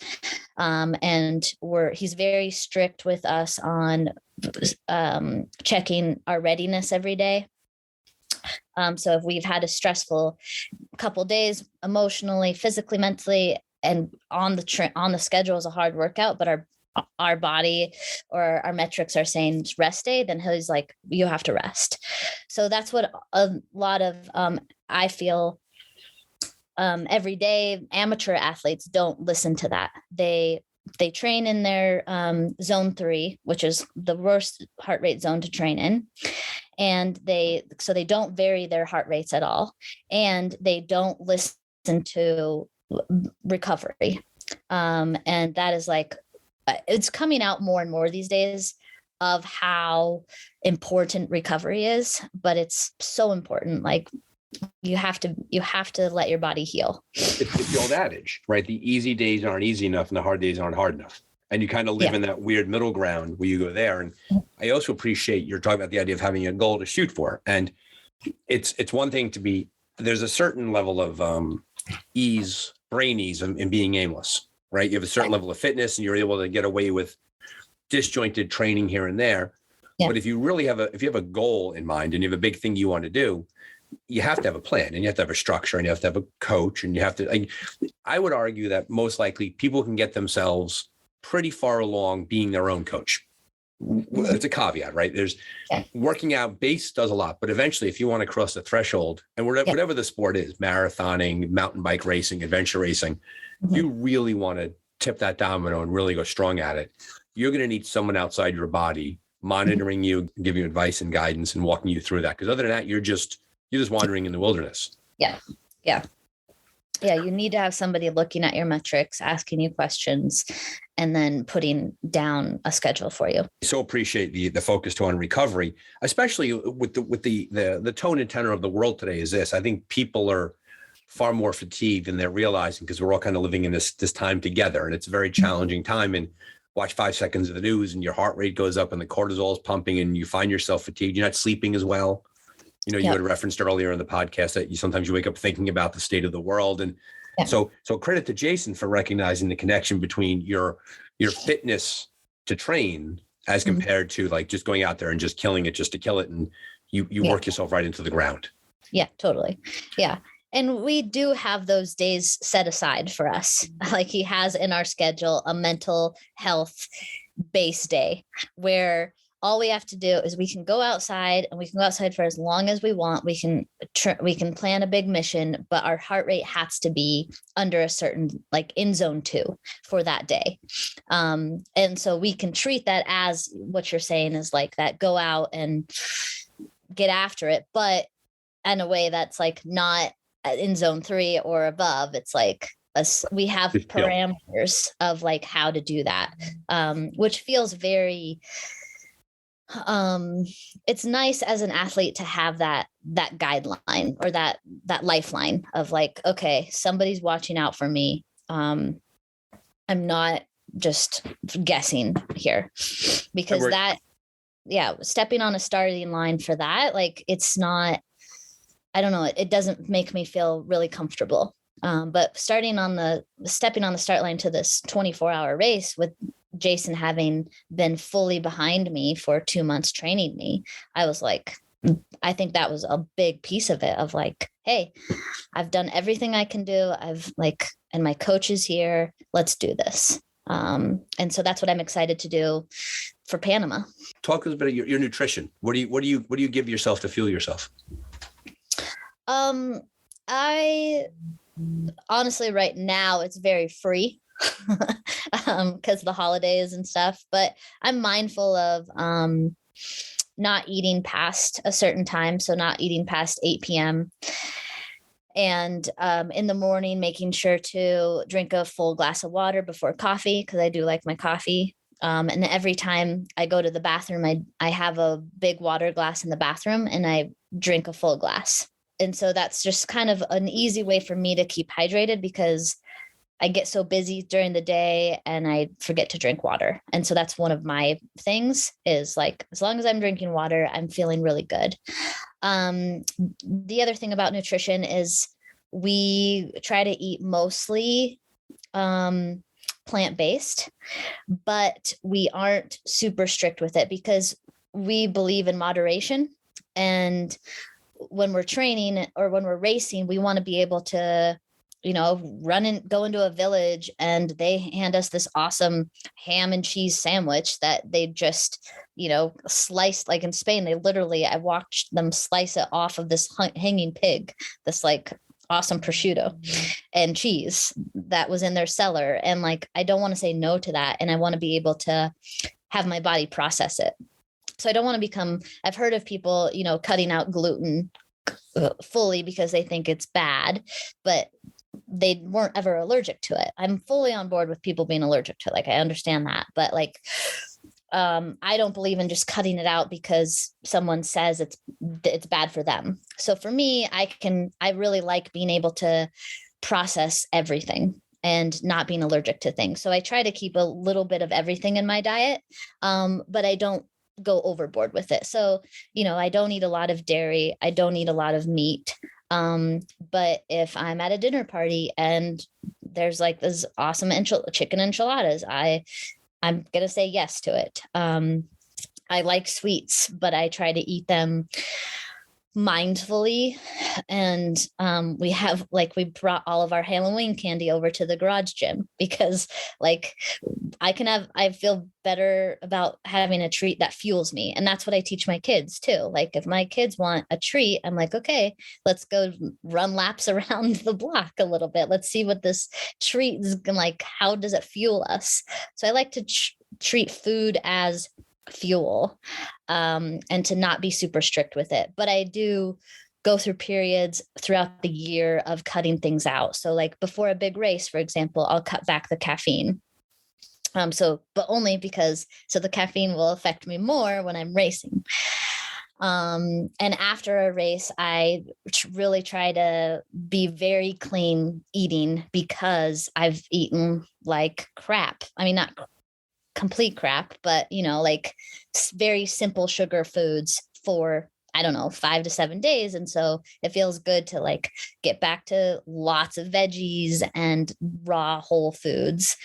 and he's very strict with us on checking our readiness every day. So if we've had a stressful couple of days, emotionally, physically, mentally, and on the schedule is a hard workout, but our body or our metrics are saying rest day, then he's like, you have to rest. So that's what a lot of, I feel, everyday amateur athletes don't listen to that. They train in their zone 3, which is the worst heart rate zone to train in. And they don't vary their heart rates at all. And they don't listen to recovery. And that is like, it's coming out more and more these days of how important recovery is, but it's so important. Like you have to let your body heal. It's the old adage, right? The easy days aren't easy enough and the hard days aren't hard enough. And you kind of live in that weird middle ground where you go there. And I also appreciate you're talking about the idea of having a goal to shoot for. And it's one thing to be, there's a certain level of brain ease in being aimless, right? You have a certain level of fitness and you're able to get away with disjointed training here and there. Yeah. But if you really have a goal in mind and you have a big thing you want to do, you have to have a plan and you have to have a structure and you have to have a coach and you have to, I would argue that most likely people can get themselves pretty far along being their own coach. It's a caveat, right? There's working out base does a lot, but eventually if you want to cross the threshold and whatever the sport is, marathoning, mountain bike racing, adventure racing, if you really want to tip that domino and really go strong at it, you're going to need someone outside your body monitoring you, giving you advice and guidance and walking you through that. Because other than that, you're just wandering in the wilderness. Yeah. You need to have somebody looking at your metrics, asking you questions, and then putting down a schedule for you. So appreciate the focus on recovery, especially with the tone and tenor of the world today is this. I think people are far more fatigued than they're realizing because we're all kind of living in this time together, and it's a very challenging time. And watch 5 seconds of the news and your heart rate goes up and the cortisol is pumping and you find yourself fatigued. You're not sleeping as well. You had referenced earlier in the podcast that sometimes you wake up thinking about the state of the world. And so credit to Jason for recognizing the connection between your fitness to train as compared to like just going out there and just killing it just to kill it. And you work yourself right into the ground. Yeah, totally. Yeah. And we do have those days set aside for us. Like he has in our schedule a mental health base day where all we have to do is we can go outside and we can go outside for as long as we want. We can plan a big mission, but our heart rate has to be under a certain, like in zone 2 for that day. And so we can treat that as what you're saying is like that, go out and get after it, but in a way that's like not in zone 3 or above. It's like we have parameters of like how to do that, which feels very, it's nice as an athlete to have that guideline or that lifeline of like, okay, somebody's watching out for me. I'm not just guessing here, because stepping on a starting line for that, like it's not, I don't know, it doesn't make me feel really comfortable. But stepping on the start line to this 24-hour race with Jason having been fully behind me for 2 months training me, I was like, I think that was a big piece of it of like, hey, I've done everything I can do. And my coach is here. Let's do this. And so that's what I'm excited to do for Panama. Talk a little bit of your nutrition. What do you give yourself to fuel yourself? I honestly, right now it's very free because the holidays and stuff, but I'm mindful of not eating past a certain time. So not eating past 8 p.m. And in the morning, making sure to drink a full glass of water before coffee, because I do like my coffee. And every time I go to the bathroom, I have a big water glass in the bathroom and I drink a full glass. And so that's just kind of an easy way for me to keep hydrated, because I get so busy during the day and I forget to drink water. And so that's one of my things, is like, as long as I'm drinking water, I'm feeling really good. The other thing about nutrition is we try to eat mostly plant-based, but we aren't super strict with it because we believe in moderation. And when we're training or when we're racing, we want to be able to, run and go into a village and they hand us this awesome ham and cheese sandwich that they just, sliced. Like in Spain, I watched them slice it off of this hanging pig, this like awesome prosciutto and cheese that was in their cellar. And like, I don't want to say no to that. And I want to be able to have my body process it. So I don't want to I've heard of people, cutting out gluten fully because they think it's bad, but they weren't ever allergic to it. I'm fully on board with people being allergic to it. Like, I understand that, but like, I don't believe in just cutting it out because someone says it's bad for them. So for me, I really like being able to process everything and not being allergic to things. So I try to keep a little bit of everything in my diet, but I don't go overboard with it. So, I don't eat a lot of dairy. I don't eat a lot of meat. But if I'm at a dinner party and there's like this awesome chicken enchiladas, I'm going to say yes to it. I like sweets, but I try to eat them mindfully. And we brought all of our Halloween candy over to the garage gym because like I feel better about having a treat that fuels me. And that's what I teach my kids too. Like if my kids want a treat, I'm like, okay, let's go run laps around the block a little bit. Let's see what this treat is like. How does it fuel us? So I like to treat food as fuel, and to not be super strict with it. But I do go through periods throughout the year of cutting things out. So like before a big race, for example, I'll cut back the caffeine. But only because the caffeine will affect me more when I'm racing. And after a race, I really try to be very clean eating because I've eaten like crap. I mean, not complete crap, but like very simple sugar foods for, I don't know, 5 to 7 days. And so it feels good to like get back to lots of veggies and raw whole foods.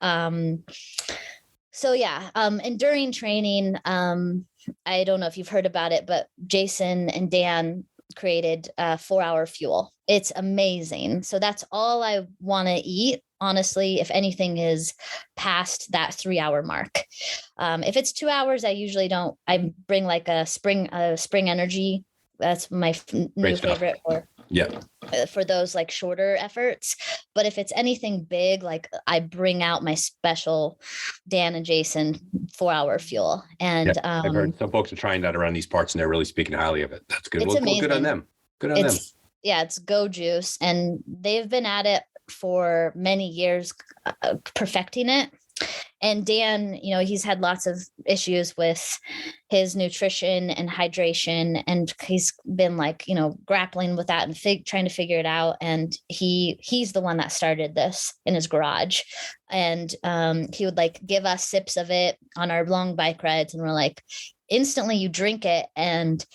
So yeah. And during training, I don't know if you've heard about it, but Jason and Dan created 4-hour fuel. It's amazing. So that's all I want to eat. Honestly, if anything is past that 3-hour mark. If it's 2 hours, I bring like a spring energy. That's my new favorite for those like shorter efforts. But if it's anything big, like I bring out my special Dan and Jason 4-hour fuel. And I've heard some folks are trying that around these parts and they're really speaking highly of it. That's good. It's amazing. Good on them. Good on them. Yeah, it's Go Juice. And they've been at it for many years, perfecting it. And Dan, he's had lots of issues with his nutrition and hydration, and he's been like, grappling with that and trying to figure it out. And he's the one that started this in his garage. And he would like give us sips of it on our long bike rides. And we're like, instantly you drink it and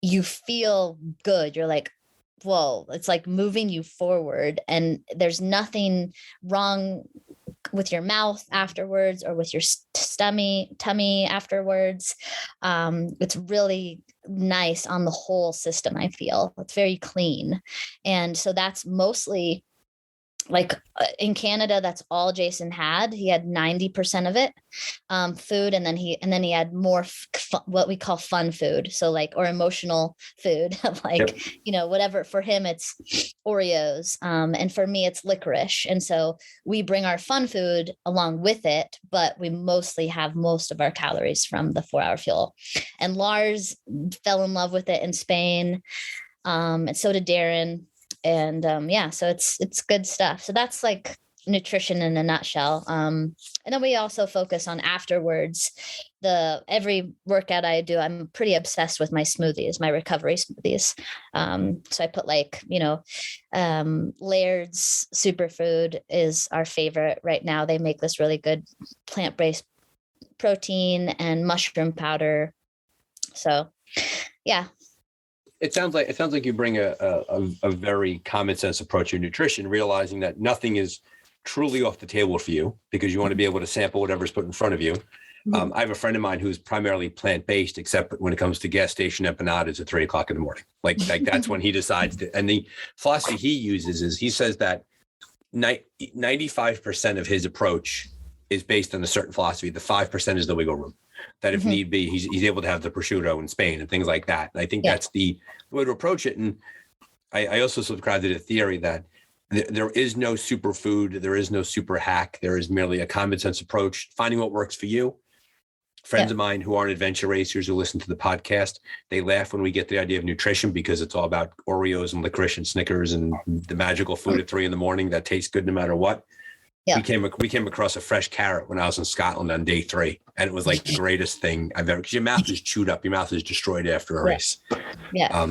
you feel good. You're like, whoa, it's like moving you forward, and there's nothing wrong with your mouth afterwards or with your tummy afterwards. It's really nice on the whole system. I feel it's very clean. And so that's mostly like in Canada, that's all Jason had. He had 90% of it, food. And then he had more what we call fun food. So like, or emotional food, like, whatever for him, it's Oreos. And for me, it's licorice. And so we bring our fun food along with it, but we mostly have most of our calories from the 4 Hour Fuel. And Lars fell in love with it in Spain. And so did Darren. And so it's good stuff. So that's like nutrition in a nutshell. And then we also focus on afterwards. Every workout I do, I'm pretty obsessed with my smoothies, my recovery smoothies. So I put like, Laird's Superfood is our favorite right now. They make this really good plant-based protein and mushroom powder. So yeah. It sounds like you bring a very common sense approach to nutrition, realizing that nothing is truly off the table for you because you want to be able to sample whatever's put in front of you. Mm-hmm. I have a friend of mine who's primarily plant-based, except when it comes to gas station empanadas at 3:00 in the morning. Like that's when he decides to, and the philosophy he uses is he says that 95% of his approach is based on a certain philosophy. The 5% is the wiggle room. That if need be, he's able to have the prosciutto in Spain and things like that. And I think that's the way to approach it. And I also subscribe to the theory that there is no superfood, there is no super hack. There is merely a common sense approach, finding what works for you. Friends of mine who aren't adventure racers who listen to the podcast, they laugh when we get the idea of nutrition because it's all about Oreos and licorice and Snickers and the magical food at 3 a.m. that tastes good no matter what. Yeah. We came across a fresh carrot when I was in Scotland on day 3, and it was like the greatest thing I've ever. Because your mouth is chewed up, your mouth is destroyed after a race. Yeah.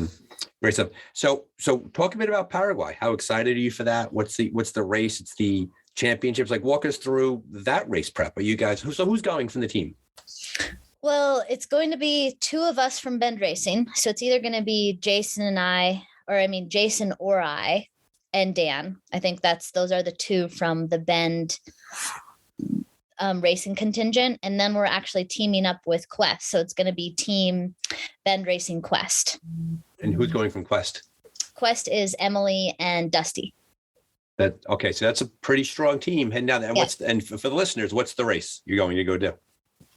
Great stuff. So talk a bit about Paraguay. How excited are you for that? What's the race? It's the championships. Like walk us through that race prep. Are you guys? Who's going from the team? Well, it's going to be 2 of us from Bend Racing. So it's either going to be Jason and I, Jason or I. And Dan. I think those are the 2 from the Bend racing contingent. And then we're actually teaming up with Quest. So it's going to be Team Bend Racing Quest. And who's going from Quest? Quest is Emily and Dusty. Okay. So that's a pretty strong team. And now, and for the listeners, what's the race you're going to go do?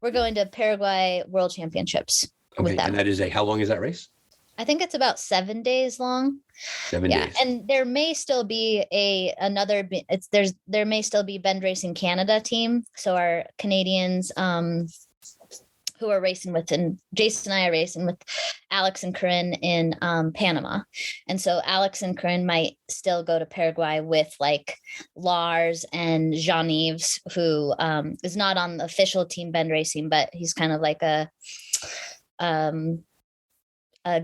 We're going to Paraguay World Championships. Okay. With them. And that is how long is that race? I think it's about 7 days long. 7 days. And there may still be there may still be Bend Racing Canada team. So our Canadians who are racing with, and Jason and I are racing with Alex and Corinne in Panama. And so Alex and Corinne might still go to Paraguay with like Lars and Jean-Yves, who is not on the official Team Bend Racing, but he's kind of like a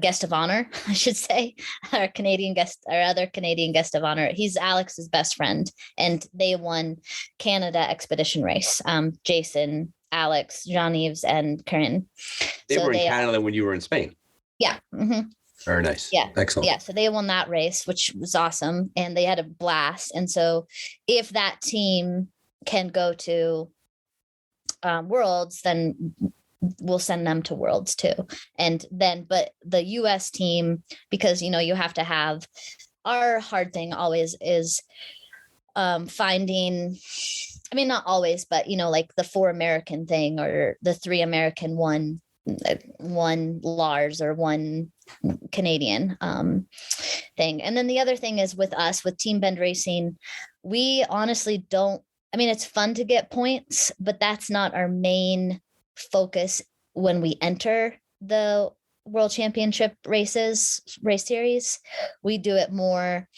guest of honor, I should say, our other Canadian guest of honor. He's Alex's best friend, and they won Canada expedition race. Jason, Alex, Jean-Yves, and Corinne. They were in Canada when you were in Spain. Yeah. Mm-hmm. Very nice. Yeah. Excellent. Yeah. So they won that race, which was awesome. And they had a blast. And so if that team can go to Worlds, then we'll send them to Worlds too. And then, but the US team, because, you have to have, our hard thing always is finding, not always, but, like the 4 American thing or the 3 American, one Lars or 1 Canadian thing. And then the other thing is with us, with Team Bend Racing, we honestly don't, it's fun to get points, but that's not our main focus when we enter the World Championship race series. We do it more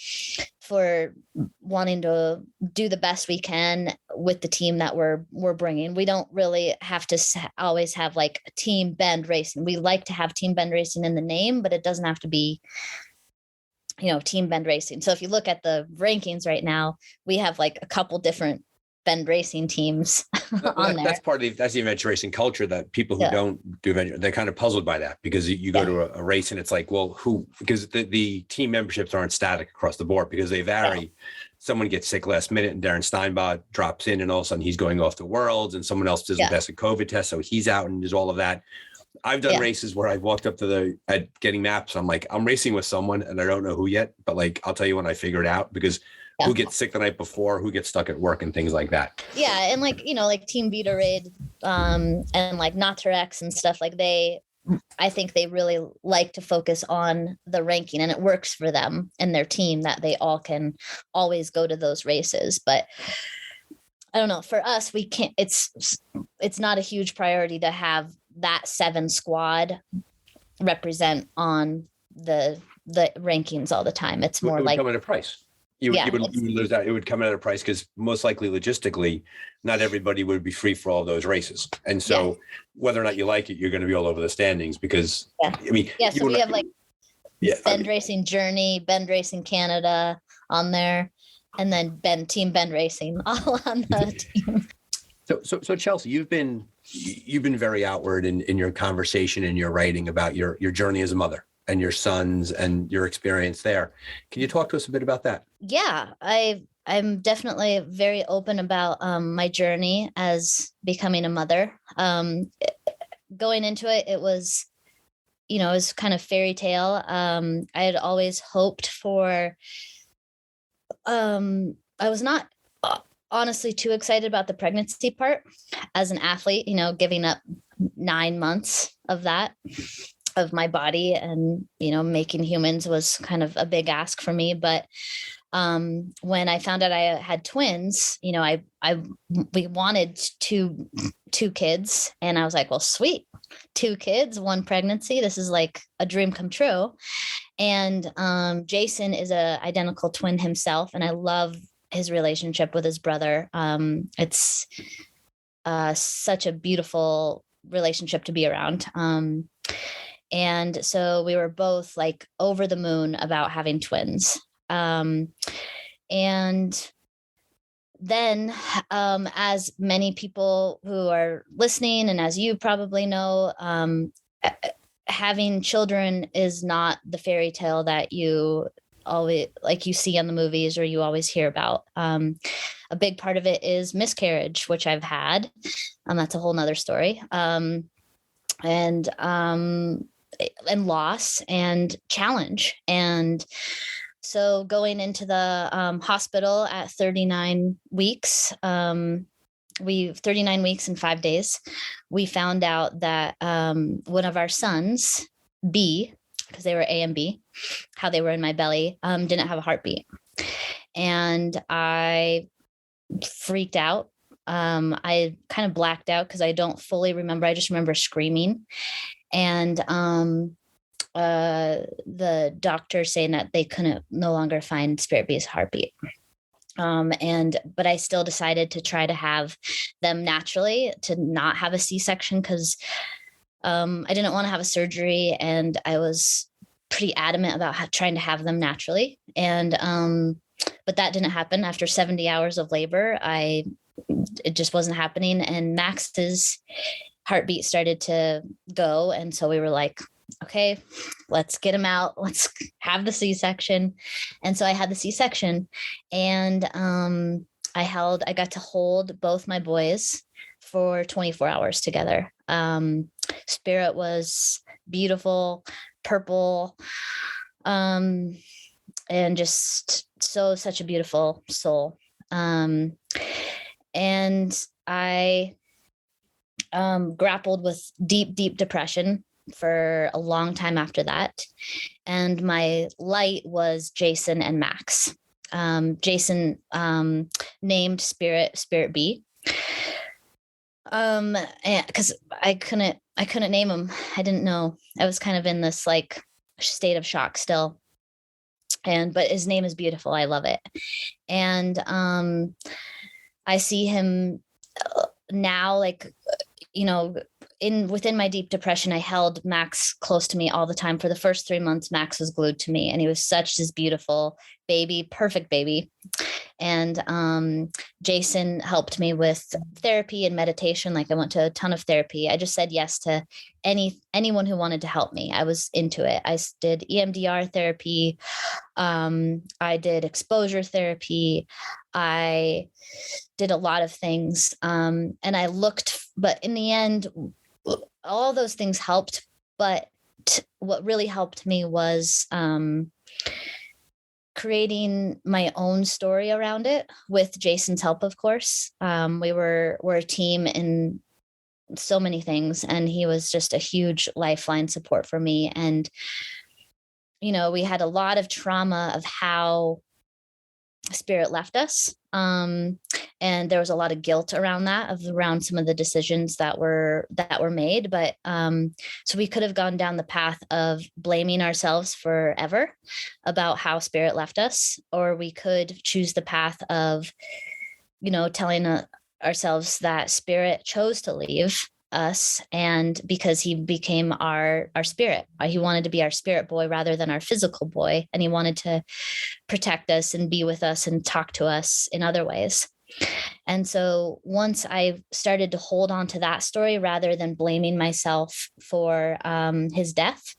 for wanting to do the best we can with the team that we're bringing. We don't really have to always have like Team Bend Racing. We like to have Team Bend Racing in the name, but it doesn't have to be, Team Bend Racing. So if you look at the rankings right now, we have like a couple different Bend Racing teams on there. That's the adventure racing culture, that people who don't do adventure, they're kind of puzzled by that, because you go to a race and it's like, well, because the team memberships aren't static across the board, because they vary. Yeah. Someone gets sick last minute and Darren Steinbach drops in, and all of a sudden he's going off to Worlds, and someone else doesn't pass a COVID test, so he's out, and there's all of that. I've done races where I walked up to getting maps. I'm like, I'm racing with someone and I don't know who yet, but like, I'll tell you when I figure it out, because who gets sick the night before, who gets stuck at work and things like that. Yeah. And like, like Team Vita Raid, and like Naturex and stuff, like I think they really like to focus on the ranking, and it works for them and their team that they all can always go to those races. But I don't know, for us, we can't, it's not a huge priority to have that 7 squad represent on the rankings all the time. It's more like, come at a price. You would lose that. It would come at a price, because most likely logistically, not everybody would be free for all those races. And so whether or not you like it, you're going to be all over the standings, because so we have like Bend Racing Journey, Bend Racing Canada on there, and then Team Bend Racing all on the team. So Chelsey, you've been very outward in your conversation and your writing about your journey as a mother and your sons and your experience there. Can you talk to us a bit about that? Yeah, I'm definitely very open about my journey as becoming a mother. Going into it, it was, it was kind of fairy tale. I had always hoped for, I was not honestly too excited about the pregnancy part as an athlete, giving up 9 months of that, of my body, and, making humans was kind of a big ask for me. But when I found out I had twins, we wanted two kids, and I was like, well, sweet, 2 kids, 1 pregnancy. This is like a dream come true. And Jason is a identical twin himself, and I love his relationship with his brother. It's such a beautiful relationship to be around. And so we were both like over the moon about having twins. And then, as many people who are listening, and as you probably know, having children is not the fairy tale that you always like you see on the movies or you always hear about. A big part of it is miscarriage, which I've had. That's a whole nother story. And loss and challenge. And so going into the hospital at 39 weeks, 39 weeks and 5 days, we found out that one of our sons, B, because they were A and B, how they were in my belly, didn't have a heartbeat. And I freaked out. I kind of blacked out because I don't fully remember. I just remember screaming. And the doctor saying that they couldn't no longer find Spirit B's heartbeat. But I still decided to try to have them naturally, to not have a C-section, because I didn't want to have a surgery, and I was pretty adamant about trying to have them naturally. And but that didn't happen. After 70 hours of labor, it just wasn't happening. And Max's heartbeat started to go. And so we were like, okay, let's get him out. Let's have the C-section. And so I had the C-section, and I got to hold both my boys for 24 hours together. Spirit was beautiful, purple, and just such a beautiful soul. And I grappled with deep depression for a long time after that. And my light was Jason and Max. Jason named Spirit B. Because I couldn't name him. I didn't know. I was kind of in this like state of shock still. But his name is beautiful. I love it. And I see him now, like, within my deep depression, I held Max close to me all the time. For the first 3 months, Max was glued to me, and he was such this beautiful baby, perfect baby. And Jason helped me with therapy and meditation. Like, I went to a ton of therapy. I just said yes to anyone who wanted to help me. I was into it. I did EMDR therapy. I did exposure therapy. I did a lot of things. And I looked, but in the end, all those things helped, but what really helped me was creating my own story around it with Jason's help, of course. We're a team in so many things, and he was just a huge lifeline support for me. And, you know, we had a lot of trauma of how spirit left us. And there was a lot of guilt around that, around some of the decisions that were made. But so we could have gone down the path of blaming ourselves forever about how spirit left us, or we could choose the path of, you know, telling ourselves that spirit chose to leave us, and because he became our spirit, he wanted to be our spirit boy rather than our physical boy, and he wanted to protect us and be with us and talk to us in other ways. And so once I started to hold on to that story rather than blaming myself for his death,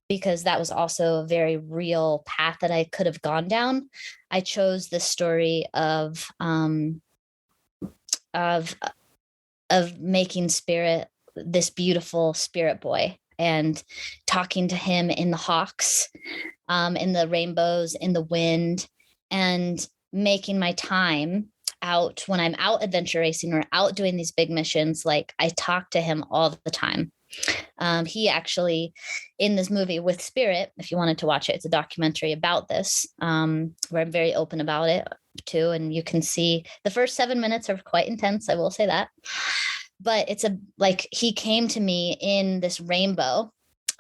because that was also a very real path that I could have gone down, I chose the story of making spirit this beautiful spirit boy, and talking to him in the hawks, in the rainbows, in the wind, and making my time out when I'm out adventure racing or out doing these big missions. Like, I talk to him all the time. He actually, in this movie with Spirit, if you wanted to watch it, it's a documentary about this, where I'm very open about it too. And you can see the first 7 minutes are quite intense, I will say that. But it's he came to me in this rainbow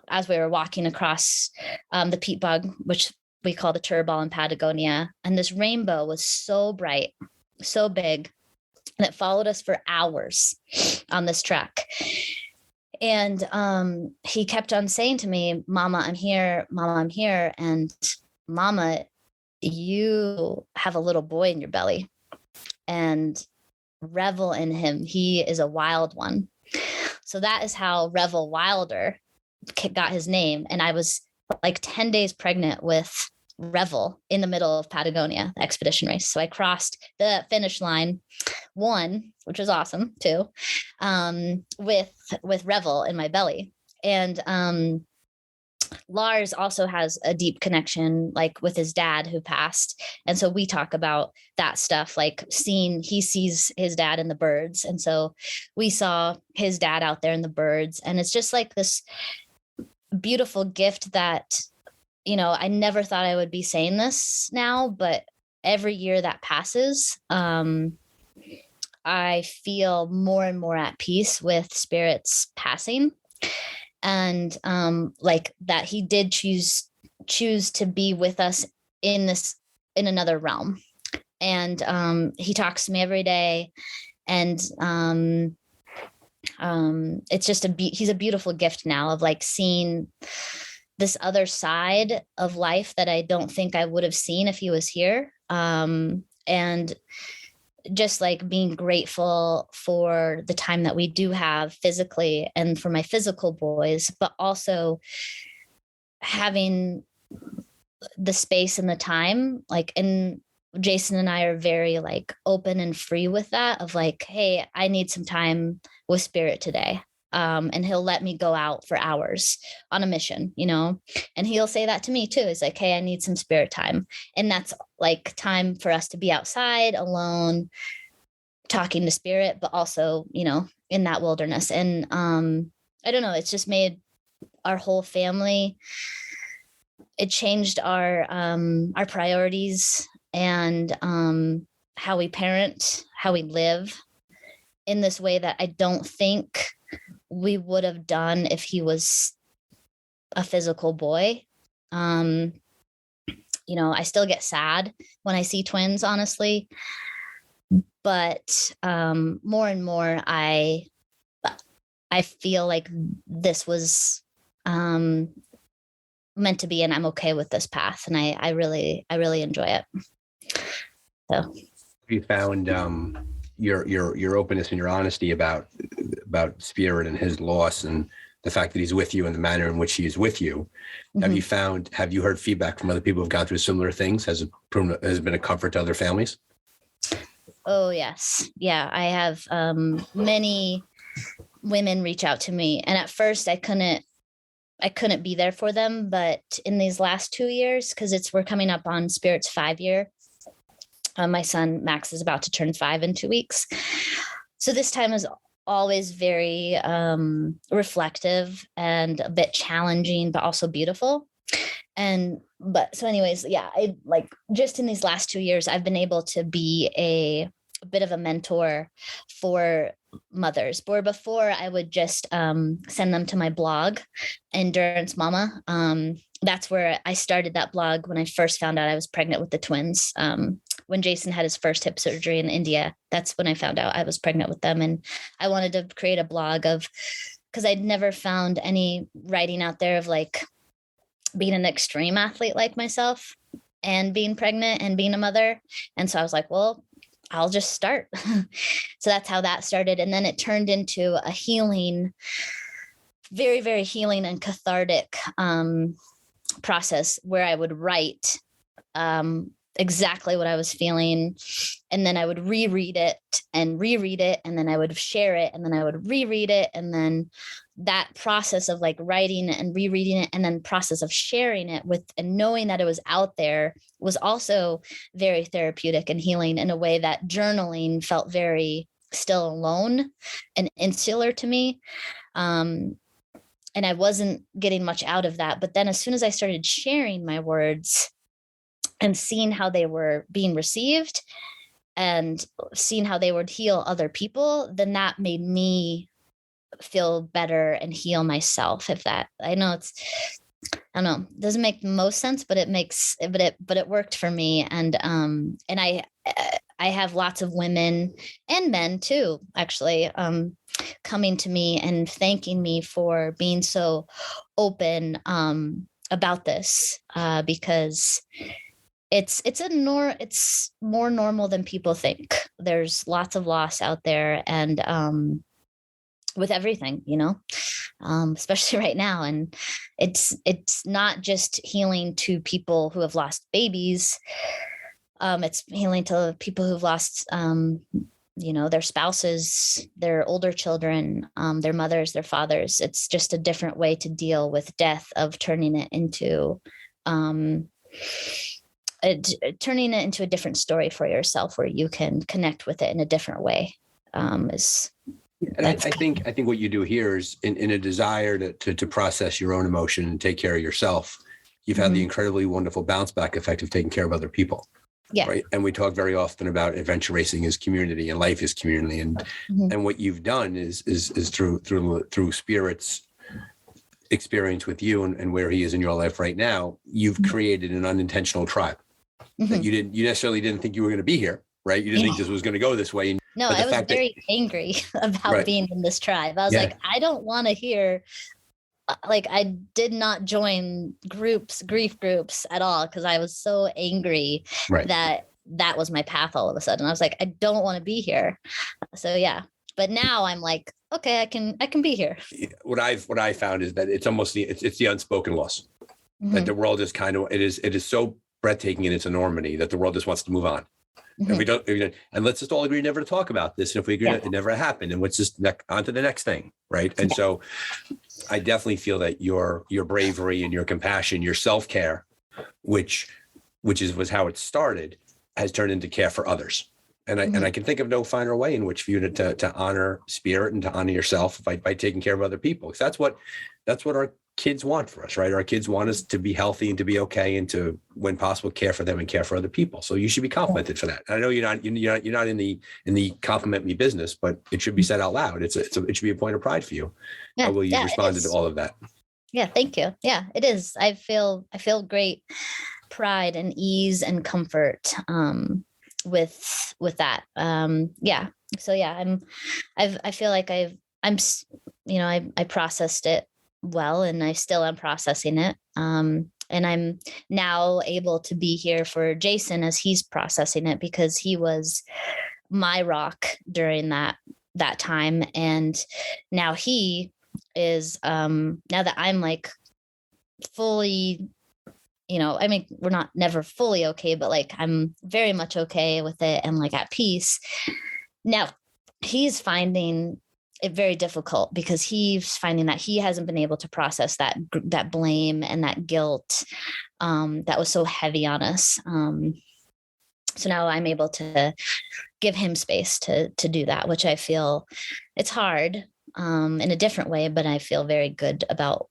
as we were walking across the peat bog, which we call the turball in Patagonia. And this rainbow was so bright, so big, and it followed us for hours on this trek. And he kept on saying to me, "Mama, I'm here. Mama, I'm here." And, "Mama, you have a little boy in your belly, and revel in him. He is a wild one." So that is how Revel Wilder got his name. And I was like 10 days pregnant with Revel in the middle of Patagonia, the expedition race. So I crossed the finish line, won, which was awesome too, with Revel in my belly. And Lars also has a deep connection, like, with his dad who passed. And so we talk about that stuff, like he sees his dad in the birds. And so we saw his dad out there in the birds. And it's just like this beautiful gift that, you know, I never thought I would be saying this now, but every year that passes, I feel more and more at peace with Spirit's passing. And like that he did choose to be with us in another realm. And he talks to me every day. And it's just he's a beautiful gift now of like seeing this other side of life that I don't think I would have seen if he was here. And just like being grateful for the time that we do have physically and for my physical boys, but also having the space and the time, like, and Jason and I are very like open and free with that of like, "Hey, I need some time with Spirit today." And he'll let me go out for hours on a mission, you know, and he'll say that to me too. It's like, "Hey, I need some Spirit time." And that's like time for us to be outside alone, talking to Spirit, but also, you know, in that wilderness. And I don't know, it's just made our whole family, it changed our priorities and how we parent, how we live in this way that I don't think we would have done if he was a physical boy. You know, I still get sad when I see twins, honestly, but more and more I feel like this was meant to be, and I'm okay with this path, and I really enjoy it. So you found your openness and your honesty about Spirit and his loss and the fact that he's with you and the manner in which he is with you. Mm-hmm. Have you heard feedback from other people who've gone through similar things? Has it been a comfort to other families? Oh, yes. Yeah, I have many women reach out to me. And at first I couldn't be there for them. But in these last 2 years, because we're coming up on Spirit's 5-year, my son Max is about to turn 5 in 2 weeks. So this time is always very reflective and a bit challenging, but also beautiful. So anyways, yeah, I like just in these last 2 years, I've been able to be a bit of a mentor for mothers. Where before I would just send them to my blog, Endurance Mama. That's where I started that blog when I first found out I was pregnant with the twins. When Jason had his first hip surgery in India, that's when I found out I was pregnant with them. And I wanted to create a blog because I'd never found any writing out there of like being an extreme athlete like myself and being pregnant and being a mother. And so I was like, well, I'll just start. So that's how that started. And then it turned into a healing, very, very healing and cathartic process where I would write exactly what I was feeling. And then I would reread it. And then I would share it. And then I would reread it. And then that process of like writing it and rereading it, and then process of sharing it and knowing that it was out there was also very therapeutic and healing in a way that journaling felt very still alone and insular to me. And I wasn't getting much out of that. But then as soon as I started sharing my words and seeing how they were being received and seeing how they would heal other people, then that made me feel better and heal myself. I don't know, doesn't make the most sense, but it worked for me. And I have lots of women and men too, actually, coming to me and thanking me for being so open about this, because it's more normal than people think. There's lots of loss out there, and with everything, especially right now. And it's not just healing to people who have lost babies. It's healing to people who've lost, their spouses, their older children, their mothers, their fathers. It's just a different way to deal with death, of turning it into a different story for yourself, where you can connect with it in a different way. And I think what you do here is in a desire to process your own emotion and take care of yourself. You've had the incredibly wonderful bounce back effect of taking care of other people. Yeah. Right. And we talk very often about adventure racing as community and life is community. And what you've done is through Spirit's experience with you and where he is in your life right now, you've created an unintentional tribe that you necessarily didn't think you were going to be here. Right. You didn't think this was going to go this way. No, I was very angry about being in this tribe. I was like, I don't want to hear, I did not join grief groups at all, because I was so angry that was my path all of a sudden. I was like, I don't want to be here. So yeah. But now I'm like, okay, I can be here. What I found is that it's almost it's the unspoken loss. That the world is it is so breathtaking in its enormity that the world just wants to move on. And we don't, and let's just all agree never to talk about this. And if we agree it never happened, and what's just on to the next thing, right? And so I definitely feel that your bravery and your compassion, your self-care, which was how it started, has turned into care for others. And I can think of no finer way in which for you to honor Spirit and to honor yourself by taking care of other people. Because that's what our kids want for us, right? Our kids want us to be healthy and to be okay, and to, when possible, care for them and care for other people. So you should be complimented for that. I know you're not in the compliment me business, but it should be said out loud. It should be a point of pride for you. How will you respond to all of that? Yeah, thank you. Yeah, it is. I feel great pride and ease and comfort with that. So yeah, I feel like I processed it well, and I still am processing it. And I'm now able to be here for Jason as he's processing it, because he was my rock during that time. And now he is, now that I'm like fully, we're not never fully okay, but like I'm very much okay with it and like at peace. Now he's finding very difficult because he's finding that he hasn't been able to process that blame and that guilt that was so heavy on us. So now I'm able to give him space to do that, which I feel it's hard in a different way, but I feel very good about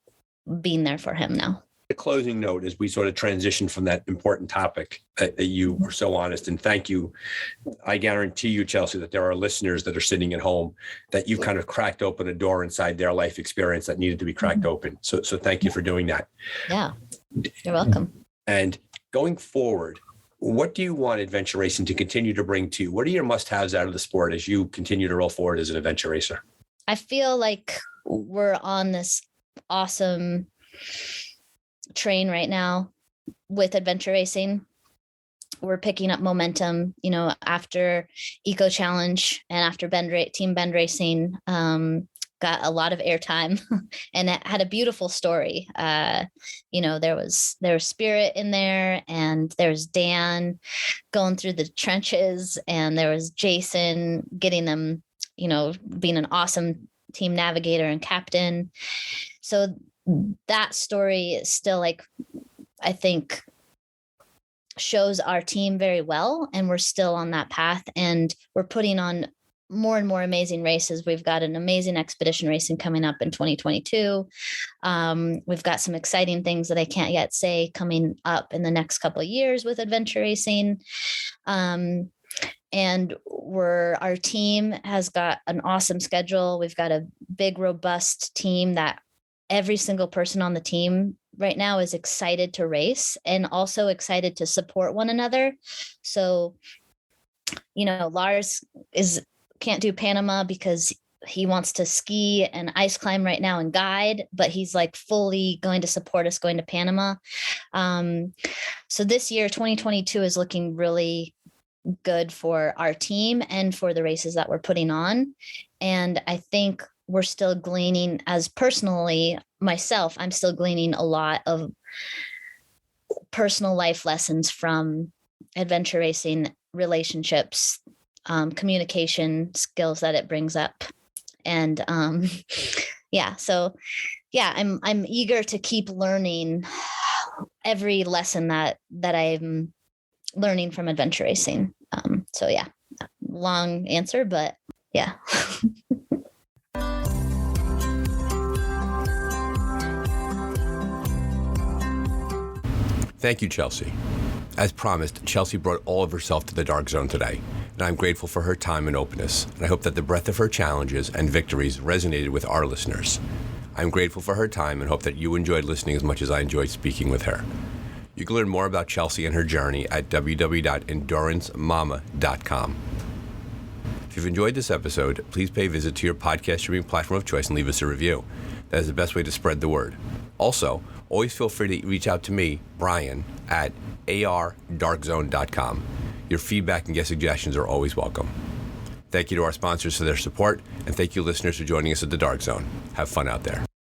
being there for him now. The closing note as we sort of transition from that important topic that you were so honest, and thank you. I guarantee you, Chelsey, that there are listeners that are sitting at home that you've kind of cracked open a door inside their life experience that needed to be cracked open. So thank you for doing that. Yeah, you're welcome. And going forward, what do you want adventure racing to continue to bring to you? What are your must-haves out of the sport as you continue to roll forward as an adventure racer? I feel like we're on this awesome train right now with adventure racing. We're picking up momentum, after Eco Challenge and after Team Bend Racing, got a lot of airtime and it had a beautiful story. There was Spirit in there, and there's Dan going through the trenches, and there was Jason getting them, being an awesome team navigator and captain. So that story is still I think shows our team very well, and we're still on that path, and we're putting on more and more amazing races. We've got an amazing expedition racing coming up in 2022. We've got some exciting things that I can't yet say coming up in the next couple of years with adventure racing. And our team has got an awesome schedule. We've got a big, robust team that every single person on the team right now is excited to race and also excited to support one another. So, Lars can't do Panama because he wants to ski and ice climb right now and guide, but he's fully going to support us going to Panama. So this year, 2022 is looking really good for our team and for the races that we're putting on. And I think we're still gleaning, as personally myself, I'm still gleaning a lot of personal life lessons from adventure racing, relationships, communication skills that it brings up. And I'm eager to keep learning every lesson that I'm learning from adventure racing. Long answer, but yeah. Thank you, Chelsey. As promised, Chelsey brought all of herself to the Dark Zone today, and I'm grateful for her time and openness, and I hope that the breadth of her challenges and victories resonated with our listeners. I'm grateful for her time and hope that you enjoyed listening as much as I enjoyed speaking with her. You can learn more about Chelsey and her journey at www.enduranceMama.com. If you've enjoyed this episode, please pay a visit to your podcast streaming platform of choice and leave us a review. That is the best way to spread the word. Also, always feel free to reach out to me, Brian, at ardarkzone.com. Your feedback and guest suggestions are always welcome. Thank you to our sponsors for their support, and thank you listeners for joining us at the Dark Zone. Have fun out there.